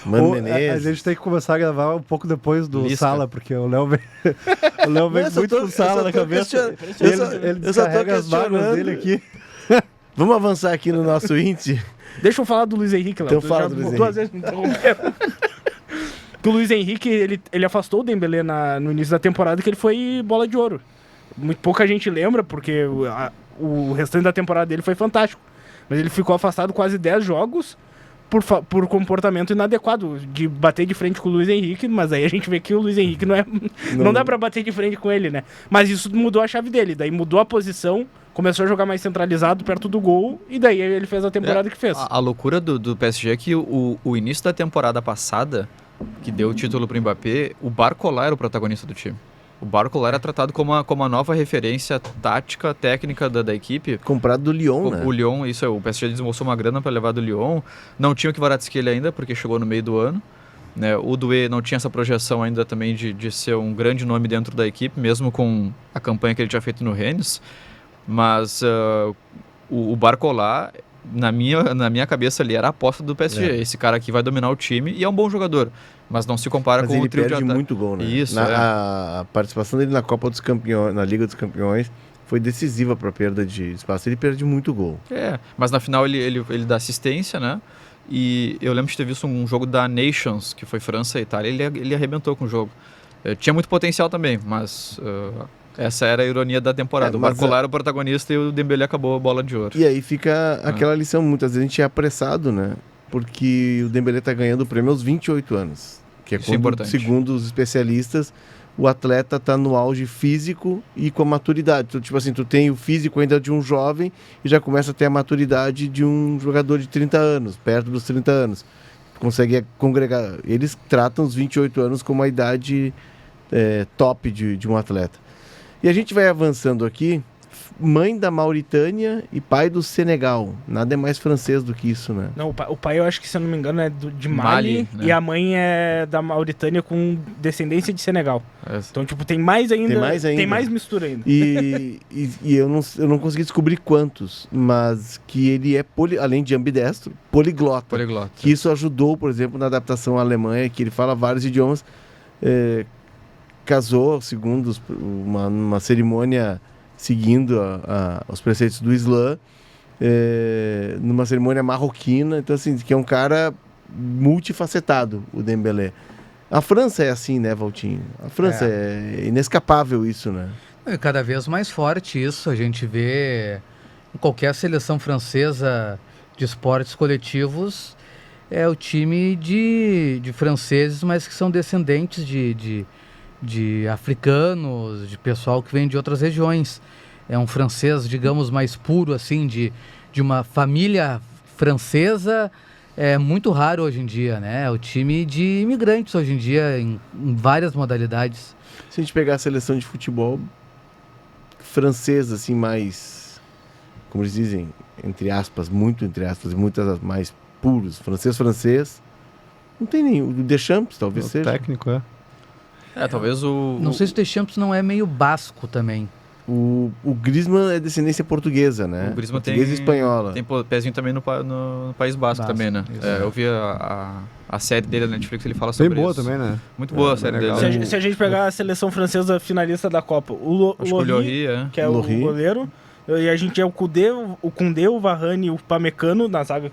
Mano A Menezes. gente tem que começar a gravar um pouco depois do Lisca. Sala, porque o Léo vem, o Léo vem Mas eu muito tô- com o Sala eu só na tô cabeça. questionando. Ele Eu só tô descarrega as mágoas questionando. dele aqui. Vamos avançar aqui no nosso índice. Deixa eu falar do Luiz Henrique, Léo. Então Tu fala já do Luiz duas vezes me interromperam. Que o Luiz Henrique, ele afastou o Dembélé no início da temporada, que ele foi bola de ouro. Muito pouca gente lembra, porque o restante da temporada dele foi fantástico. Mas ele ficou afastado quase 10 jogos por comportamento inadequado, de bater de frente com o Luiz Henrique, mas aí a gente vê que o Luiz Henrique não dá pra bater de frente com ele, né? Mas isso mudou a chave dele, daí mudou a posição, começou a jogar mais centralizado perto do gol, e daí ele fez a temporada que fez. A loucura do PSG é que o início da temporada passada, que deu o título pro Mbappé, o Barcola era o protagonista do time. O Barcola era tratado como a nova referência tática, técnica da equipe. Comprado do Lyon, né? O Lyon, isso é, o PSG desembolsou uma grana para levar do Lyon. Não tinha o Kvaratskhelia ainda, porque chegou no meio do ano. Né? O Doué não tinha essa projeção ainda também de ser um grande nome dentro da equipe, mesmo com a campanha que ele tinha feito no Rennes. Mas o Barcola, na minha cabeça ali, era a aposta do PSG. Esse cara aqui vai dominar o time e é um bom jogador. Mas não se compara Mas com ele o trio de perde ataque. muito gol, né? Isso, A participação dele na Copa dos Campeões, na Liga dos Campeões, foi decisiva para a perda de espaço. Ele perde muito gol. Mas na final ele dá assistência, né? E eu lembro de ter visto um jogo da Nations, que foi França e Itália, ele arrebentou com o jogo. Tinha muito potencial também, mas essa era a ironia da temporada. O Barcola era o protagonista e o Dembélé acabou a bola de ouro. E aí fica aquela lição, muitas vezes a gente é apressado, né? Porque o Dembélé tá ganhando o prêmio aos 28 anos. Que é Isso é quando, importante. segundo os especialistas, o atleta tá no auge físico e com a maturidade. Então, tipo assim, tu tem o físico ainda de um jovem e já começa a ter a maturidade de um jogador de 30 anos, perto dos 30 anos. Tu consegue congregar. Eles tratam os 28 anos como a idade top de um atleta. E a gente vai avançando aqui. Mãe da Mauritânia e pai do Senegal. Nada é mais francês do que isso, né? Não, o pai eu acho que, se eu não me engano, é de Mali, Né? e a mãe é da Mauritânia com descendência de Senegal. Então, tipo, tem mais ainda. Tem mais mistura ainda. E eu não consegui descobrir quantos, mas que ele é, além de ambidestro, poliglota. Poliglota. Que isso ajudou, por exemplo, na adaptação à Alemanha, que ele fala vários idiomas. Casou, segundo uma cerimônia seguindo os preceitos do Islã, numa cerimônia marroquina. Então, assim, que é um cara multifacetado, o Dembélé. A França é assim, né, Valtinho? A França é inescapável isso, né? É cada vez mais forte isso. A gente vê em qualquer seleção francesa de esportes coletivos, é o time de franceses, mas que são descendentes de africanos, de pessoal que vem de outras regiões. É um francês, digamos, mais puro, assim, de uma família francesa. É muito raro hoje em dia, né? É o time de imigrantes hoje em dia, em várias modalidades. Se a gente pegar a seleção de futebol francesa, assim, mais, como eles dizem, entre aspas, e muitas mais puros, francês, não tem nenhum. O Deschamps, talvez seja. Técnico, Talvez Não sei se o Deschamps não é meio basco também. O Griezmann é descendência portuguesa, né? O Griezmann portuguesa e espanhola. Tem pezinho também no País Basco também, né? isso. Eu vi a série dele na Netflix, ele fala Bem sobre boa isso. também, né? Muito boa a série legal. dele. Se a gente pegar a seleção francesa finalista da Copa, Acho que o Lloris, que é Lloris. o goleiro, e a gente é o Koundé, o Varane e o Pamecano na zaga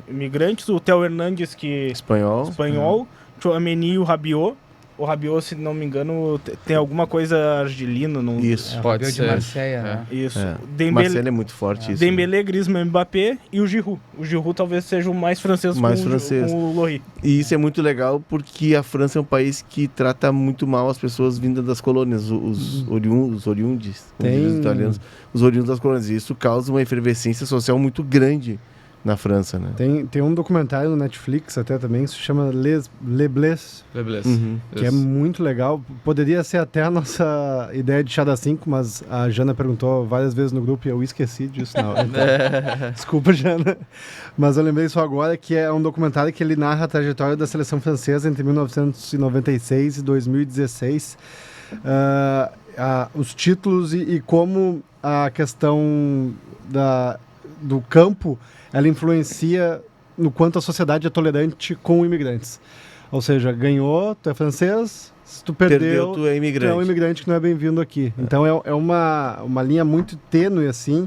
imigrantes, o Theo Hernandes, que Espanhol. espanhol, o Tchouaméni e o Rabiot, o Rabiot, se não me engano, tem alguma coisa argelina. No... Isso. Pode Rabiot de ser. Marseille, né? Isso. É. Dembélé, Marcelo é muito forte. Isso, né? Dembélé, Griezmann, Mbappé e o Giroud. O Giroud talvez seja o mais francês, com o Lohri. E isso é muito legal porque a França é um país que trata muito mal as pessoas vindas das colônias, os oriundes, como dizem os italianos, os oriundos das colônias. E isso causa uma efervescência social muito grande na França, né? Tem um documentário no Netflix até também, que se chama Les Blés, Beleza. Uhum. que é muito legal. Poderia ser até a nossa ideia de chá das 5, mas a Jana perguntou várias vezes no grupo e eu esqueci disso na hora. Então, desculpa, Jana. Mas eu lembrei só agora que é um documentário que ele narra a trajetória da seleção francesa entre 1996 e 2016. Os títulos e como a questão do campo ela influencia no quanto a sociedade é tolerante com imigrantes. Ou seja, ganhou, tu é francês, se tu perdeu, tu é imigrante. tu é um imigrante que não é bem-vindo aqui. Então é uma linha muito tênue, assim,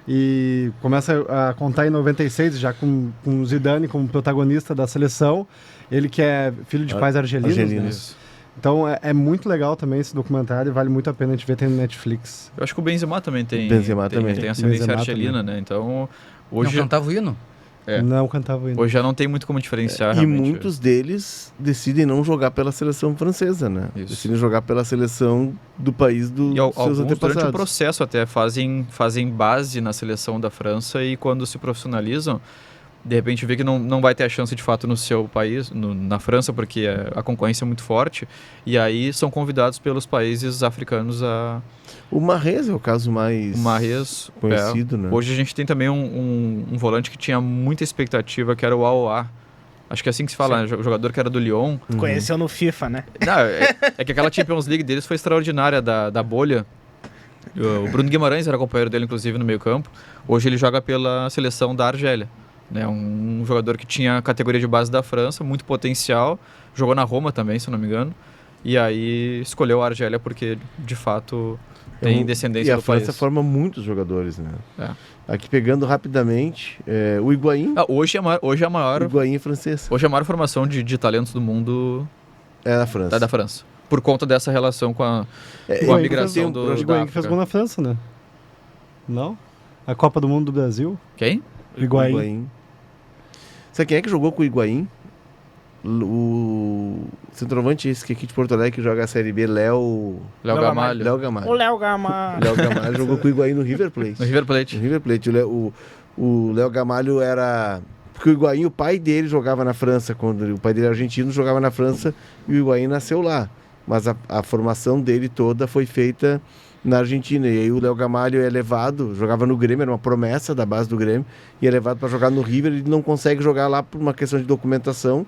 e começa a contar em 96, já com o Zidane como protagonista da seleção, ele que é filho de pais argelinos. Né? Então é muito legal também esse documentário, vale muito a pena a gente ver, tem no Netflix. Eu acho que o Benzema também tem ascendência Benzema argelina, né? Então, Não hoje, cantava o hino? Não cantava ainda. hoje já não tem muito como diferenciar E realmente. muitos deles decidem não jogar pela seleção francesa, né? Isso. Decidem jogar pela seleção do país dos E seus alguns durante o antepassados. processo até fazem base na seleção da França e quando se profissionalizam, de repente vê que não vai ter a chance de fato no seu país, na França, porque a concorrência é muito forte, e aí são convidados pelos países africanos a... O Mahrez é o caso mais O Mahrez, conhecido, né? Hoje a gente tem também um volante que tinha muita expectativa, que era o Aouar. Acho que é assim que se fala, né? O jogador que era do Lyon. Conheceu no FIFA, né? Não, é que aquela Champions League deles foi extraordinária, da bolha. O Bruno Guimarães era companheiro dele, inclusive, no meio campo. Hoje ele joga pela seleção da Argélia. Né? Um jogador que tinha categoria de base da França, muito potencial. Jogou na Roma também, se eu não me engano. E aí escolheu a Argélia porque, de fato, tem descendência do país. E a França forma muitos jogadores, né? É. Aqui pegando rapidamente, o Higuaín. Hoje é a maior... O Higuaín é francês. Hoje a maior formação de talentos do mundo É da França. é da França. Por conta dessa relação com a migração O da Higuaín que fez gol África. na França, né? Não? A Copa do Mundo do Brasil? Quem? Higuaín. Sabe quem é que jogou com o Higuaín? O centroavante esse que aqui de Porto Alegre que joga a Série B, Léo Gamalho. Léo Gamalho. O Léo Gamalho. Léo Gamalho jogou com o Higuaín no River Plate. No River Plate. No River Plate. O Léo Gamalho era... Porque o Higuaín, o pai dele jogava na França. O pai dele era argentino, jogava na França e o Higuaín nasceu lá. Mas a formação dele toda foi feita na Argentina. E aí o Léo Gamalho é levado, jogava no Grêmio, era uma promessa da base do Grêmio, e é levado para jogar no River. Ele não consegue jogar lá por uma questão de documentação.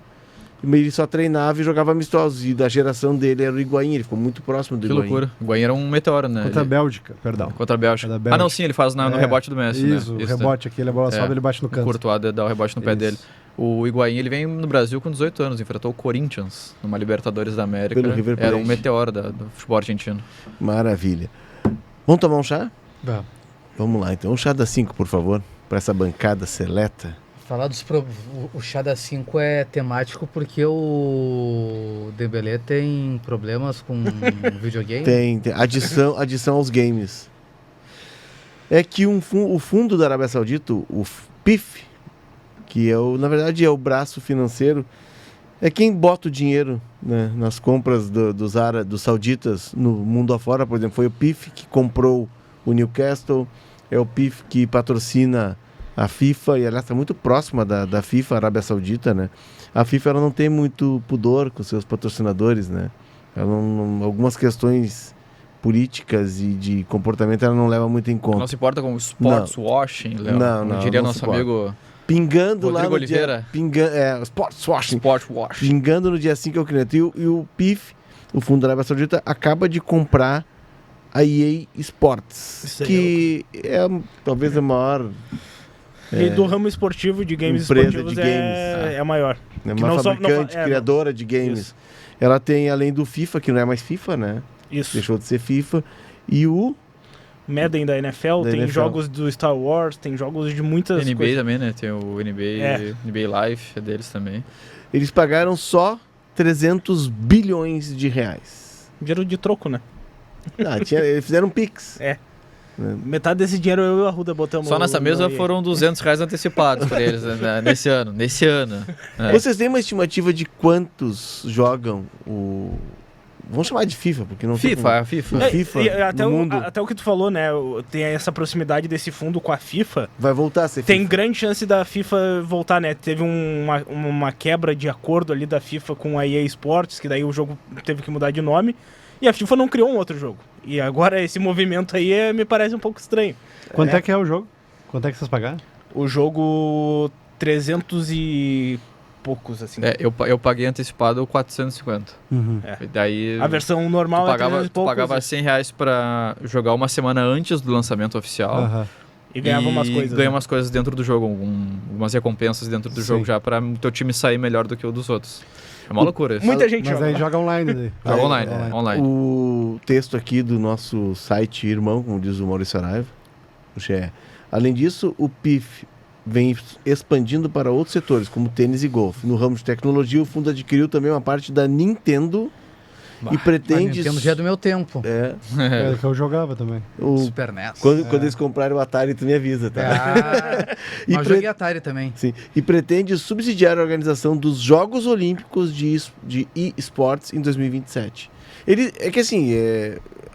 Ele só treinava e jogava amistosos. E da geração dele era o Higuaín, ele ficou muito próximo do Que Higuaín. loucura. O Higuain era um meteoro, né? Contra a Ele- Bélgica, perdão. Contra a Bélgica. É da Bélgica. Não, sim, ele faz no rebote do Messi, Isso, né? o rebote aqui, ele a bola sobe, ele bate no O canto. Courtois dá o rebote no pé Isso. dele. O Higuaín, ele vem no Brasil com 18 anos, enfrentou o Corinthians numa Libertadores da América. Pelo River Plate. Era um meteoro do futebol argentino. Maravilha. Vamos tomar um chá? Vamos. Vamos lá, então. Um chá das 5, por favor, para essa bancada seleta. Falar o chá das 5 é temático porque o Dembélé tem problemas com videogame. Tem adição aos games. É que o fundo da Arábia Saudita, o PIF, que na verdade é o braço financeiro, é quem bota o dinheiro, né, nas compras dos sauditas no mundo afora. Por exemplo, foi o PIF que comprou o Newcastle, é o PIF que patrocina a FIFA, e aliás está muito próxima da FIFA, Arábia Saudita, né? A FIFA ela não tem muito pudor com seus patrocinadores, né? Ela algumas questões políticas e de comportamento ela não leva muito em conta. Não se importa com sports washing, Léo. Não, diria não nosso se importa. amigo Pingando lá Rodrigo no dia... Oliveira. Sports washing. sport washing. Pingando no dia 5 é o cliente. E o PIF, o Fundo da Arábia Saudita, acaba de comprar a EA Sports, Isso aí que é talvez a maior... E do ramo esportivo de games Empresa esportivos de é a maior. É Que uma não só- fabricante, não fa- criadora de games. Isso. Ela tem, além do FIFA, que não é mais FIFA, né? Isso. Deixou de ser FIFA. E o... Madden da NFL, Da tem NFL. jogos do Star Wars, tem jogos de muitas NBA coisas. também, né? Tem o NBA, É. NBA Live, é deles também. Eles pagaram só 300 bilhões de reais. Dinheiro de troco, né? Eles fizeram um Pix. Metade desse dinheiro eu e o Arruda botamos. Só nessa mesa no- foram R$200 antecipados pra eles, né, nesse ano. É. Vocês têm uma estimativa de quantos jogam o... Vamos chamar de FIFA, porque não tem FIFA. como- o FIFA E até, no o, mundo até o que tu falou, né? Tem essa proximidade desse fundo com a FIFA. vai voltar a ser Tem FIFA. grande chance da FIFA voltar, né? Teve uma quebra de acordo ali da FIFA com a EA Sports, que daí o jogo teve que mudar de nome. E a FIFA não criou um outro jogo. E agora esse movimento aí me parece um pouco estranho. Quanto é que é o jogo? Quanto é que vocês pagaram? O jogo 300 e poucos, assim. Eu paguei antecipado 450. É. E daí A versão normal tu é 300 e tu poucos. pagava R$100 pra jogar uma semana antes do lançamento oficial. Aham. E ganhava umas coisas. ganha né? umas coisas dentro do jogo, umas recompensas dentro do Sim. jogo já pra o teu time sair melhor do que o dos outros. É uma loucura isso. Muita gente Mas joga. aí joga online daí. Joga online, É. online. O texto aqui do nosso site irmão, como diz o Maurício Saraiva, o GE. Além disso, o PIF vem expandindo para outros setores, como tênis e golfe. No ramo de tecnologia, o fundo adquiriu também uma parte da Nintendo e A pretende... Nintendo já é do meu tempo. É que eu jogava também. o- Super NES. quando eles comprarem o Atari, tu me avisa, tá? E Mas eu joguei Atari também. Sim, e pretende subsidiar a organização dos Jogos Olímpicos de e-sports em 2027. É que assim,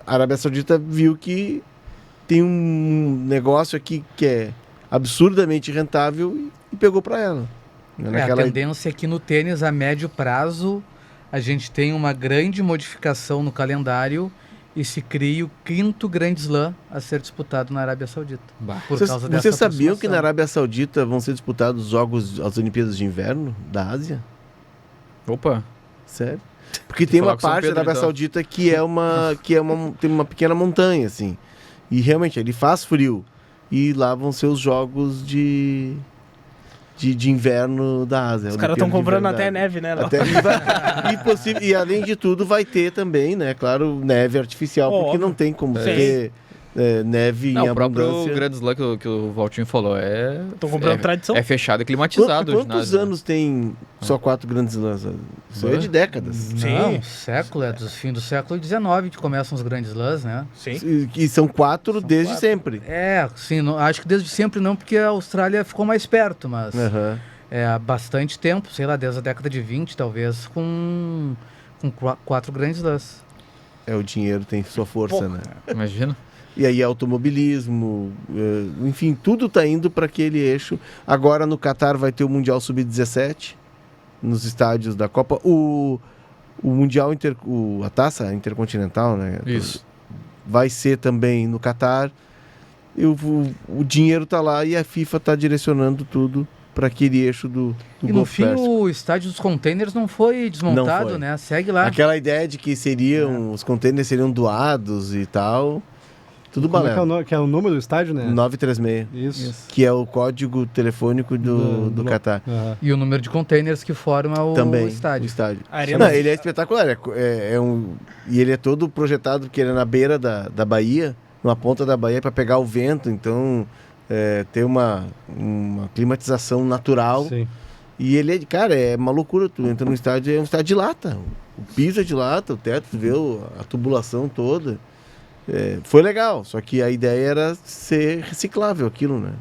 a Arábia Saudita viu que tem um negócio aqui que é absurdamente rentável e pegou para ela. A tendência é que no tênis, a médio prazo, a gente tem uma grande modificação no calendário e se cria o 5º Grand Slam a ser disputado na Arábia Saudita. Por causa dessa Vocês sabiam que na aproximação. Arábia Saudita vão ser disputados as Olimpíadas de Inverno da Ásia? Opa, Sério? Porque tem falar uma com São parte Pedro, da Arábia então. Saudita que tem uma pequena montanha, assim. E realmente ele faz frio. E lá vão ser os jogos de inverno da Ásia. Os caras estão Olimpíada de comprando inverno até da Ásia. neve, né? Léo? E além de tudo vai ter também, né? Claro, neve artificial, porque Óbvio. não tem como Sim. ter neve não, em o próprio abundância. Grand Slam que o Valtinho falou Estão comprando tradição. é fechado e climatizado. o Quantos ginásio, né? anos tem só 4 grandes lãs? Isso aí é de décadas. Sim. Não, século, é do fim do século XIX que começam os grandes lãs, né? Sim. E são 4 desde 4. sempre. É, sim, acho que desde sempre não, porque a Austrália ficou mais perto, mas Aham. há bastante tempo, sei lá, desde a década de 20, talvez, com 4 grandes lãs. O dinheiro tem sua força, Pô. né? Imagina. E aí automobilismo, enfim, tudo tá indo para aquele eixo. Agora no Catar vai ter o Mundial Sub-17 nos estádios da Copa. O Mundial a Taça Intercontinental, né? Isso. Vai ser também no Catar. E o dinheiro tá lá e a FIFA tá direcionando tudo para aquele eixo do E no Golfo fim, Pérsico. o estádio dos containers não foi desmontado, Não foi. né? Segue lá. Aquela ideia de que os containers seriam doados e tal. Tudo Como é que é, balé. que é o número do estádio, né? 936. Isso. Que é o código telefônico do Catar. Aham. E o número de containers que forma o Também, estádio. o estádio. A arena- Não, ele é espetacular. E ele é todo projetado porque ele é na beira da Bahia, numa ponta da Bahia, para pegar o vento. Então, tem uma climatização natural. Sim. E ele cara, é uma loucura. Tu entra no estádio, é um estádio de lata. O piso é de lata, o teto, tu vê a tubulação toda. Foi legal, só que a ideia era ser reciclável aquilo, né?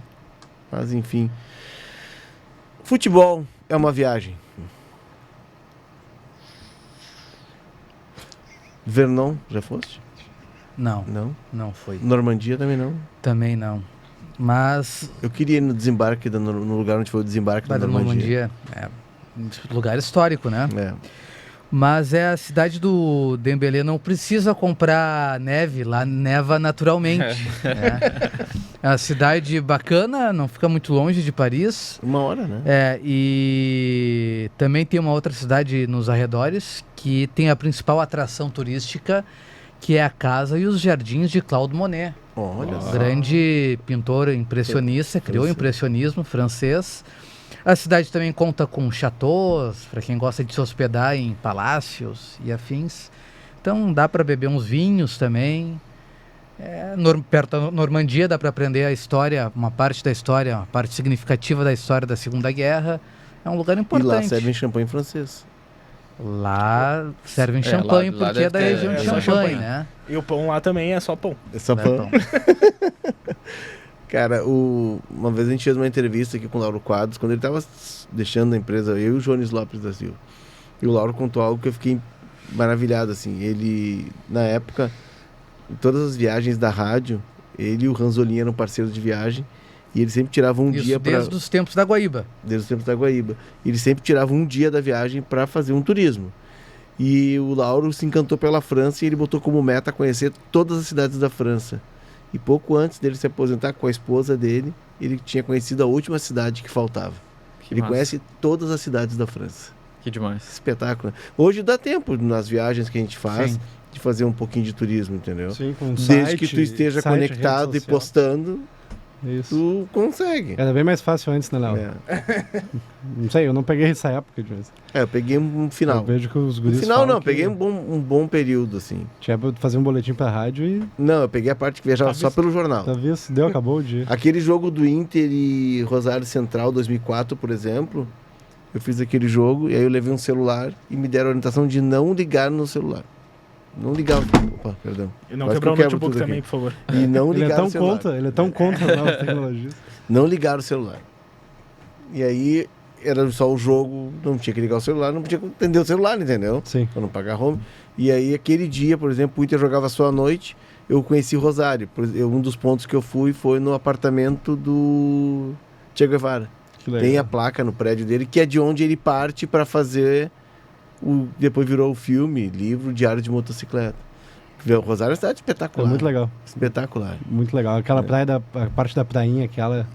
Mas enfim. Futebol é uma viagem. Vernon, já foste? Não, Não. não foi. Normandia também não. Também não. Mas Eu queria ir no desembarque, no lugar onde foi o desembarque da da Normandia. Normandia é lugar histórico, né? É. Mas a cidade do Dembélé não precisa comprar neve, lá neva naturalmente. É uma cidade bacana, não fica muito longe de Paris. Uma hora, né? E também tem uma outra cidade nos arredores que tem a principal atração turística, que é a casa e os jardins de Claude Monet. Olha só. Grande pintor impressionista, criou o Francês. impressionismo francês. A cidade também conta com chateaus, para quem gosta de se hospedar em palácios e afins. Então dá para beber uns vinhos também. Perto da Normandia dá para aprender a história, uma parte da história, uma parte significativa da história da Segunda Guerra. É um lugar E lá importante. servem champanhe francês. Lá servem É, champanhe, lá porque deve é da ter- região de é só champanhe, champanhe. né? E o pão lá também é só pão. É só Né, pão. pão. Cara, uma vez a gente fez uma entrevista aqui com o Lauro Quadros, quando ele tava deixando a empresa, eu e o Jones Lopes da Silva. E o Lauro contou algo que eu fiquei maravilhado, assim. Ele, na época, em todas as viagens da rádio, ele e o Ranzolin eram parceiros de viagem, e ele sempre tirava um Isso dia para desde os tempos da Guaíba. desde os tempos da Guaíba. Ele sempre tirava um dia da viagem para fazer um turismo. E o Lauro se encantou pela França e ele botou como meta conhecer todas as cidades da França. E pouco antes dele se aposentar com a esposa dele, ele tinha conhecido a última cidade que faltava. Que Ele massa. conhece todas as cidades da França. Que demais. Espetáculo. Hoje dá tempo, nas viagens que a gente faz, Sim. de fazer um pouquinho de turismo, entendeu? Sim, com Desde que tu esteja site, conectado rede e social. postando, Isso. tu consegue. Era bem mais fácil antes, né, Léo? É. Não sei, eu não peguei essa época de vez. Eu peguei um final. Eu vejo que os No guris final falam não, que peguei um bom período, assim. tinha pra fazer um boletim pra rádio e Não, eu peguei a parte que viajava Tá só visto. pelo jornal. talvez deu, acabou o dia. Aquele jogo do Inter e Rosário Central 2004, por exemplo, eu fiz aquele jogo e aí eu levei um celular e me deram a orientação de não ligar no celular. Não ligar o... Opa, perdão. E não Quase quebrar o que eu quebro notebook tudo também, aqui. por favor. E não Ele é ligar tão o celular. contra, ele é tão contra as novas tecnologias. Não ligar o celular. E aí era só o jogo, não tinha que ligar o celular, não podia atender o celular, entendeu? Sim. Pra não pagar home. E aí aquele dia, por exemplo, o Inter jogava só à noite, eu conheci Rosário. Um dos pontos que eu fui foi no apartamento do Che Guevara. Que legal. Tem a placa no prédio dele, que é de onde ele parte para fazer depois virou o filme, livro, Diário de Motocicleta. O Rosário é uma cidade É espetacular. muito legal, Espetacular. muito legal. Aquela praia, a parte da prainha, aquela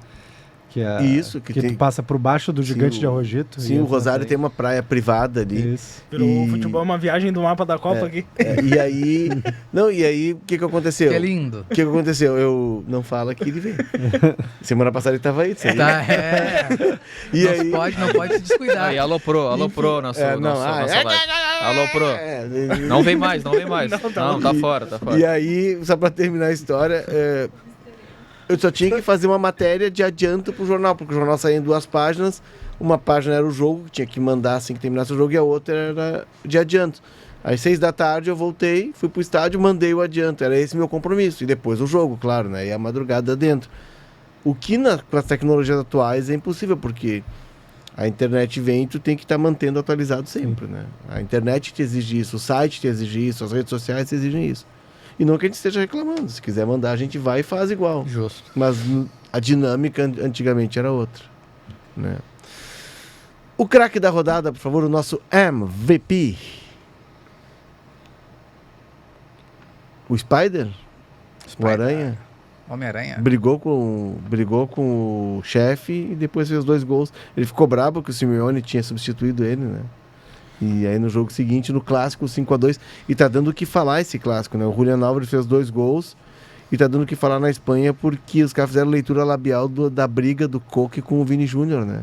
que é Isso, que tem- tu passa por baixo do gigante Sim, de Arrojito. Sim, o Rosário tem uma praia privada ali. Isso. Virou E- o futebol uma viagem do mapa da Copa aqui. E aí. Não, e aí, o que aconteceu? Que é lindo. O que aconteceu? Eu não falo que ele veio. Semana passada ele tava aí, tu sabia? Tá, é. E não, aí. não pode se descuidar. Aí, aloprou nosso, É, não, nosso, nossa é- live. Aloprou. É, Não vem mais, não vem mais. Não, tá Não, tá fora, tá fora. E aí, só pra terminar a história, eu só tinha que fazer uma matéria de adianto pro jornal, porque o jornal saía em 2 páginas. Uma página era o jogo, que tinha que mandar assim que terminasse o jogo, e a outra era de adianto. Às 6 da tarde eu voltei, fui pro estádio, mandei o adianto. Era esse meu compromisso. E depois o jogo, claro, né? E a madrugada dentro. O que com as tecnologias atuais é impossível, porque a internet vem e tu tem que estar mantendo atualizado sempre, né? A internet te exige isso, o site te exige isso, as redes sociais te exigem isso. E não que a gente esteja reclamando. Se quiser mandar, a gente vai e faz igual. Justo. Mas a dinâmica antigamente era outra, né? O craque da rodada, por favor, o nosso MVP. O Spider? O Aranha? Homem-Aranha. Brigou com o chefe e depois fez 2 gols. Ele ficou brabo que o Simeone tinha substituído ele, né? E aí no jogo seguinte, no clássico, 5-2. E tá dando o que falar esse clássico, né? O Julián Álvares fez 2 gols e tá dando o que falar na Espanha porque os caras fizeram leitura labial da briga do Coque com o Vini Júnior, né?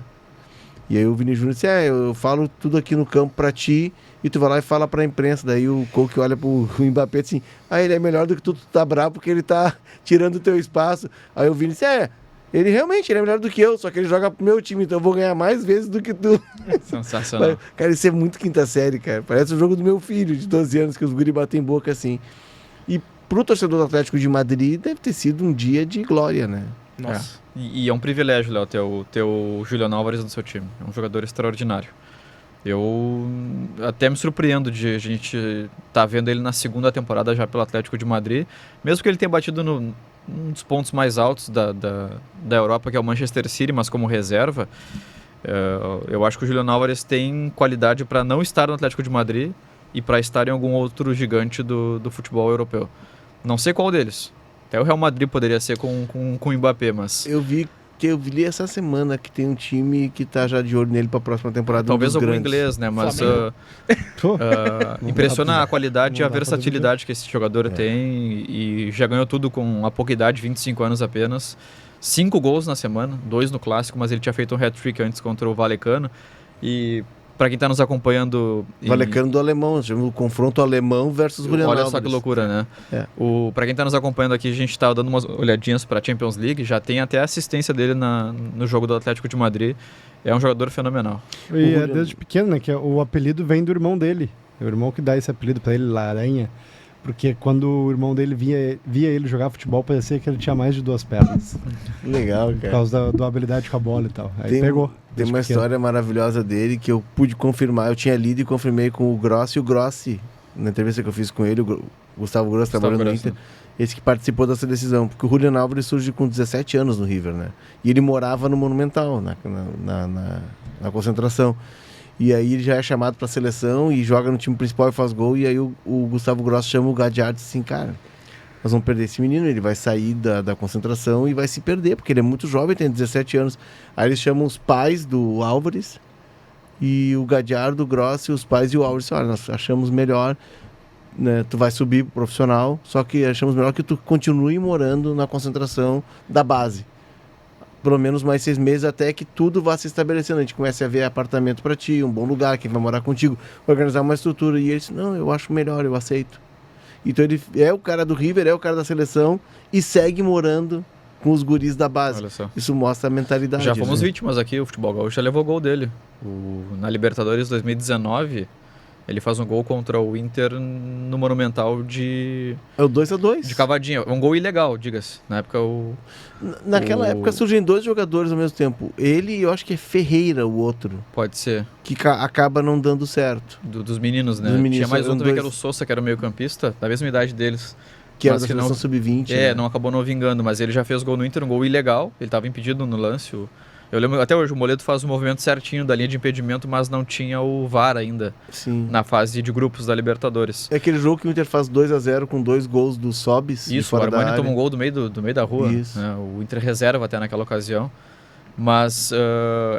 E aí o Vini Júnior disse, eu falo tudo aqui no campo pra ti e tu vai lá e fala pra imprensa. Daí o Coque olha pro Mbappé assim, ele é melhor do que tu tá bravo porque ele tá tirando o teu espaço. Aí o Vini disse, ele realmente ele é melhor do que eu, só que ele joga pro meu time, então eu vou ganhar mais vezes do que tu. Sensacional. Cara, isso é muito quinta série, cara. Parece o jogo do meu filho, de 12 anos, que os guri batem boca assim. E pro torcedor do Atlético de Madrid, deve ter sido um dia de glória, né? Nossa. E é um privilégio, Léo, ter o Julián Álvares no seu time. É um jogador extraordinário. Eu até me surpreendo de a gente estar vendo ele na segunda temporada já pelo Atlético de Madrid, mesmo que ele tenha batido num dos pontos mais altos da Europa, que é o Manchester City, mas como reserva, eu acho que o Julián Álvares tem qualidade para não estar no Atlético de Madrid e para estar em algum outro gigante do futebol europeu. Não sei qual deles. Até o Real Madrid poderia ser com o Mbappé, mas Eu li essa semana que tem um time que tá já de olho nele pra próxima temporada. talvez um dos algum grandes. inglês, né? Mas Flamengo. Pô, Não impressiona dá a qualidade e não a dá pra versatilidade que esse jogador tem e já ganhou tudo com a pouca idade, 25 anos apenas. 5 gols na semana, 2 no Clássico, mas ele tinha feito um hat-trick antes contra o Vallecano. E Pra quem tá nos acompanhando... Valecano do alemão, o confronto alemão versus Julian Olha Álvares. só que loucura, né? É. Pra quem tá nos acompanhando aqui, a gente tá dando umas olhadinhas pra Champions League, já tem até assistência dele no jogo do Atlético de Madrid. É um jogador fenomenal. E é desde pequeno, né? Que o apelido vem do irmão dele. É o irmão que dá esse apelido pra ele, Laranha. Porque quando o irmão dele via ele jogar futebol, parecia que ele tinha mais de 2 pernas. Legal, Por cara. causa da habilidade com a bola e tal. Aí Tem- pegou. Tem desde uma pequeno. história maravilhosa dele que eu pude confirmar. Eu tinha lido e confirmei com o Grossi. O Grossi, na entrevista que eu fiz com ele, o Gustavo Grossi trabalhando no Grossi, Inter, esse que participou dessa decisão. Porque o Julian Álvares surge com 17 anos no River, né? E ele morava no Monumental, na concentração. E aí ele já é chamado pra seleção e joga no time principal e faz gol. E aí o Gustavo Grossi chama o Gadiardo assim, cara, nós vamos perder esse menino, ele vai sair da concentração e vai se perder, porque ele é muito jovem, tem 17 anos. Aí eles chamam os pais do Álvares e o Gadiardo, o Grossi, os pais e o Álvares. Olha, nós achamos melhor, né, tu vai subir pro profissional, só que achamos melhor que tu continue morando na concentração da base. Pelo menos mais 6 meses até que tudo vá se estabelecendo. A gente comece a ver apartamento para ti, um bom lugar, quem vai morar contigo, organizar uma estrutura. E ele disse, não, eu acho melhor, eu aceito. Então ele é o cara do River, é o cara da seleção e segue morando com os guris da base. Olha só. Isso mostra a mentalidade. Já fomos né? vítimas aqui, o futebol gaúcho já levou gol dele. Na Libertadores 2019, ele faz um gol contra o Inter no Monumental de É o 2-2. cavadinha. Um gol ilegal, diga-se. Na época Naquela época surgem 2 jogadores ao mesmo tempo. Ele e eu acho que é Ferreira, o outro, pode ser que acaba não dando certo. dos meninos, né? Dos meninos, Tinha mais um eram também que dois. era o Sousa, que era o meio-campista, da mesma idade deles. Que era Mas da que não- seleção sub-20. É, né? não acabou não vingando, mas ele já fez gol no Inter, um gol ilegal. Ele estava impedido no lance. Eu lembro até hoje, o Moledo faz o movimento certinho da linha de impedimento, mas não tinha o VAR ainda Sim. na fase de grupos da Libertadores. É aquele jogo que o Inter faz 2-0 com 2 gols do Sobis. de Isso, o fora da Armani área. toma um gol do meio da rua. Isso. Né? O Inter reserva até naquela ocasião. Mas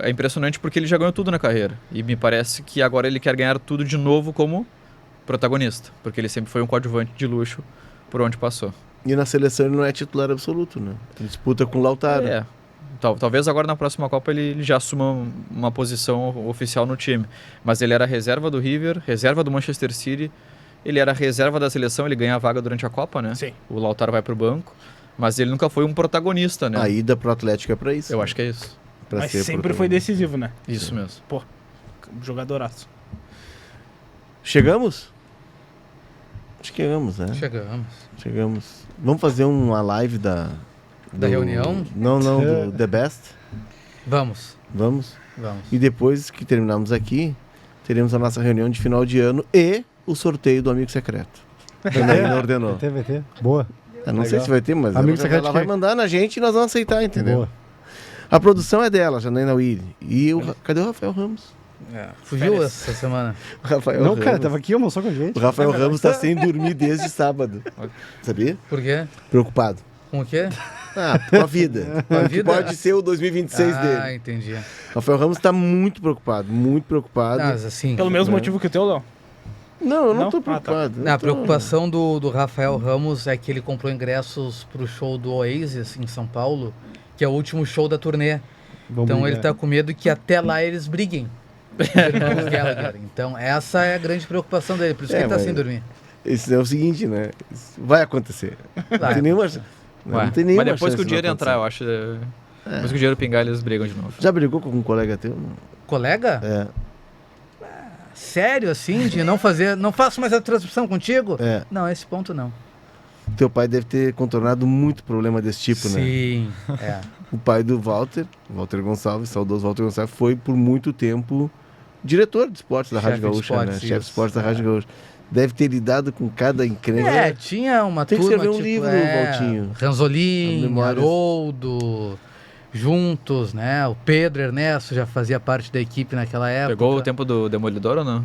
é impressionante porque ele já ganhou tudo na carreira. E me parece que agora ele quer ganhar tudo de novo como protagonista. Porque ele sempre foi um coadjuvante de luxo por onde passou. E na seleção ele não é titular absoluto, né? Ele disputa com o Lautaro. É. Talvez agora na próxima Copa ele já assuma uma posição oficial no time. Mas ele era reserva do River, reserva do Manchester City. Ele era reserva da seleção, ele ganha a vaga durante a Copa, né? Sim. O Lautaro vai pro banco. Mas ele nunca foi um protagonista, né? A ida pro Atlético é pra isso. Eu né? acho que é isso. Pra Mas ser sempre foi protagonista. decisivo, né? Isso mesmo. Jogadoraço. Chegamos? Chegamos, né? Chegamos. Vamos fazer uma live Da reunião? Não, do The Best. Vamos. Vamos. Vamos. E depois que terminarmos aqui, teremos a nossa reunião de final de ano e o sorteio do Amigo Secreto. A Janaína ordenou. Vai ter. Boa. Eu não sei Legal. se vai ter, mas Amigo ela Secreto vai que- mandar na gente e nós vamos aceitar, entendeu? Boa. A produção é dela, Janaína Willi. E cadê o Rafael Ramos? Fugiu essa semana. O Rafael Não, Ramos. cara, tava aqui, almoçou com a gente. O Rafael Ramos tá sem dormir desde sábado. Sabia? Por quê? Preocupado. Com o quê? Ah, com a vida. Com a Que vida? pode ser o 2026 Ah, dele. entendi. Rafael Ramos tá muito preocupado, muito preocupado. Não, mas assim, Pelo mesmo É. motivo que o teu, Léo. Não, eu não Não? tô Ah, tá. preocupado. eu a tô- preocupação do Rafael Ramos é que ele comprou ingressos pro show do Oasis em São Paulo, que é o último show da turnê. Vamos Então ele brigar. tá com medo que até lá eles briguem. Ele com os Gallagher. Então essa é a grande preocupação dele, por isso que ele tá mas- sem dormir. Esse é o seguinte, né? Isso vai acontecer. Não Vai. tem nenhuma, não tem nenhuma Mas depois chance que o de dinheiro não entrar, eu acontecer. acho. Depois que o dinheiro pingar, eles brigam de novo. Já brigou com algum colega teu? Não. Colega? É, Sério assim, de não fazer, não faço mais a transmissão contigo? é. Não, esse ponto não. Teu pai deve ter contornado muito problema desse tipo, né? Sim, é. O pai do Walter Gonçalves, saudoso Walter Gonçalves, foi por muito tempo diretor de esportes da Chefe Rádio de Gaúcha, esportes, né? Chefe de isso. esportes da Rádio Gaúcha. Deve ter lidado com cada encrenca. É, tinha uma Tem que turma, escrever um livro, Valtinho. Ranzolin, Memórias. Haroldo, juntos, né? O Pedro Ernesto já fazia parte da equipe naquela época. Pegou o tempo do Demolidor ou não?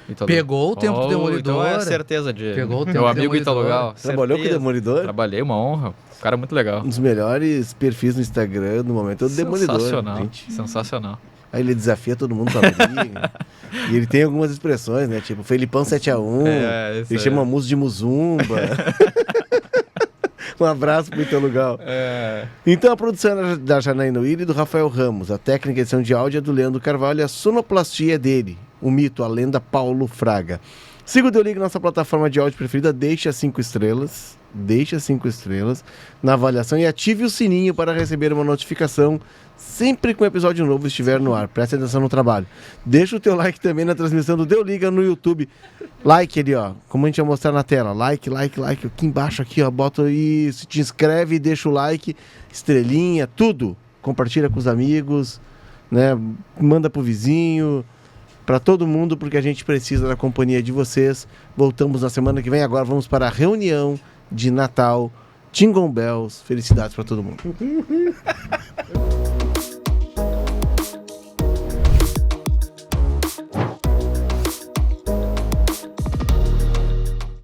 Italo? Pegou o tempo do Demolidor. Então é certeza de. Pegou o tempo Meu do amigo Italo Demolidor. Gal. Trabalhou com o certeza. Demolidor? Trabalhei, uma honra. Um cara muito legal. Um dos melhores perfis no Instagram no momento é o Demolidor. Sensacional. Gente. Sensacional. Aí ele desafia todo mundo pra briga. E ele tem algumas expressões, né? Tipo, Felipão 7x1. É, isso Ele aí. chama Muso de Muzumba. Um abraço pro Italo Gal. Então a produção é da Janaína Willi e do Rafael Ramos. A técnica e edição de áudio é do Leandro Carvalho e a sonoplastia é dele, o mito, a lenda Paulo Fraga. Siga o Deu Liga, nossa plataforma de áudio preferida, deixe as 5 estrelas na avaliação e ative o sininho para receber uma notificação sempre que um episódio novo estiver no ar. Preste atenção no trabalho. Deixa o teu like também na transmissão do Deu Liga no YouTube. Like ali, ó, como a gente vai mostrar na tela. Like, aqui embaixo, aqui, ó, bota isso, te inscreve, deixa o like, estrelinha, tudo. Compartilha com os amigos, né? Manda pro vizinho, para todo mundo, porque a gente precisa da companhia de vocês. Voltamos na semana que vem. Agora vamos para a reunião de Natal. Jingle Bells. Felicidades para todo mundo.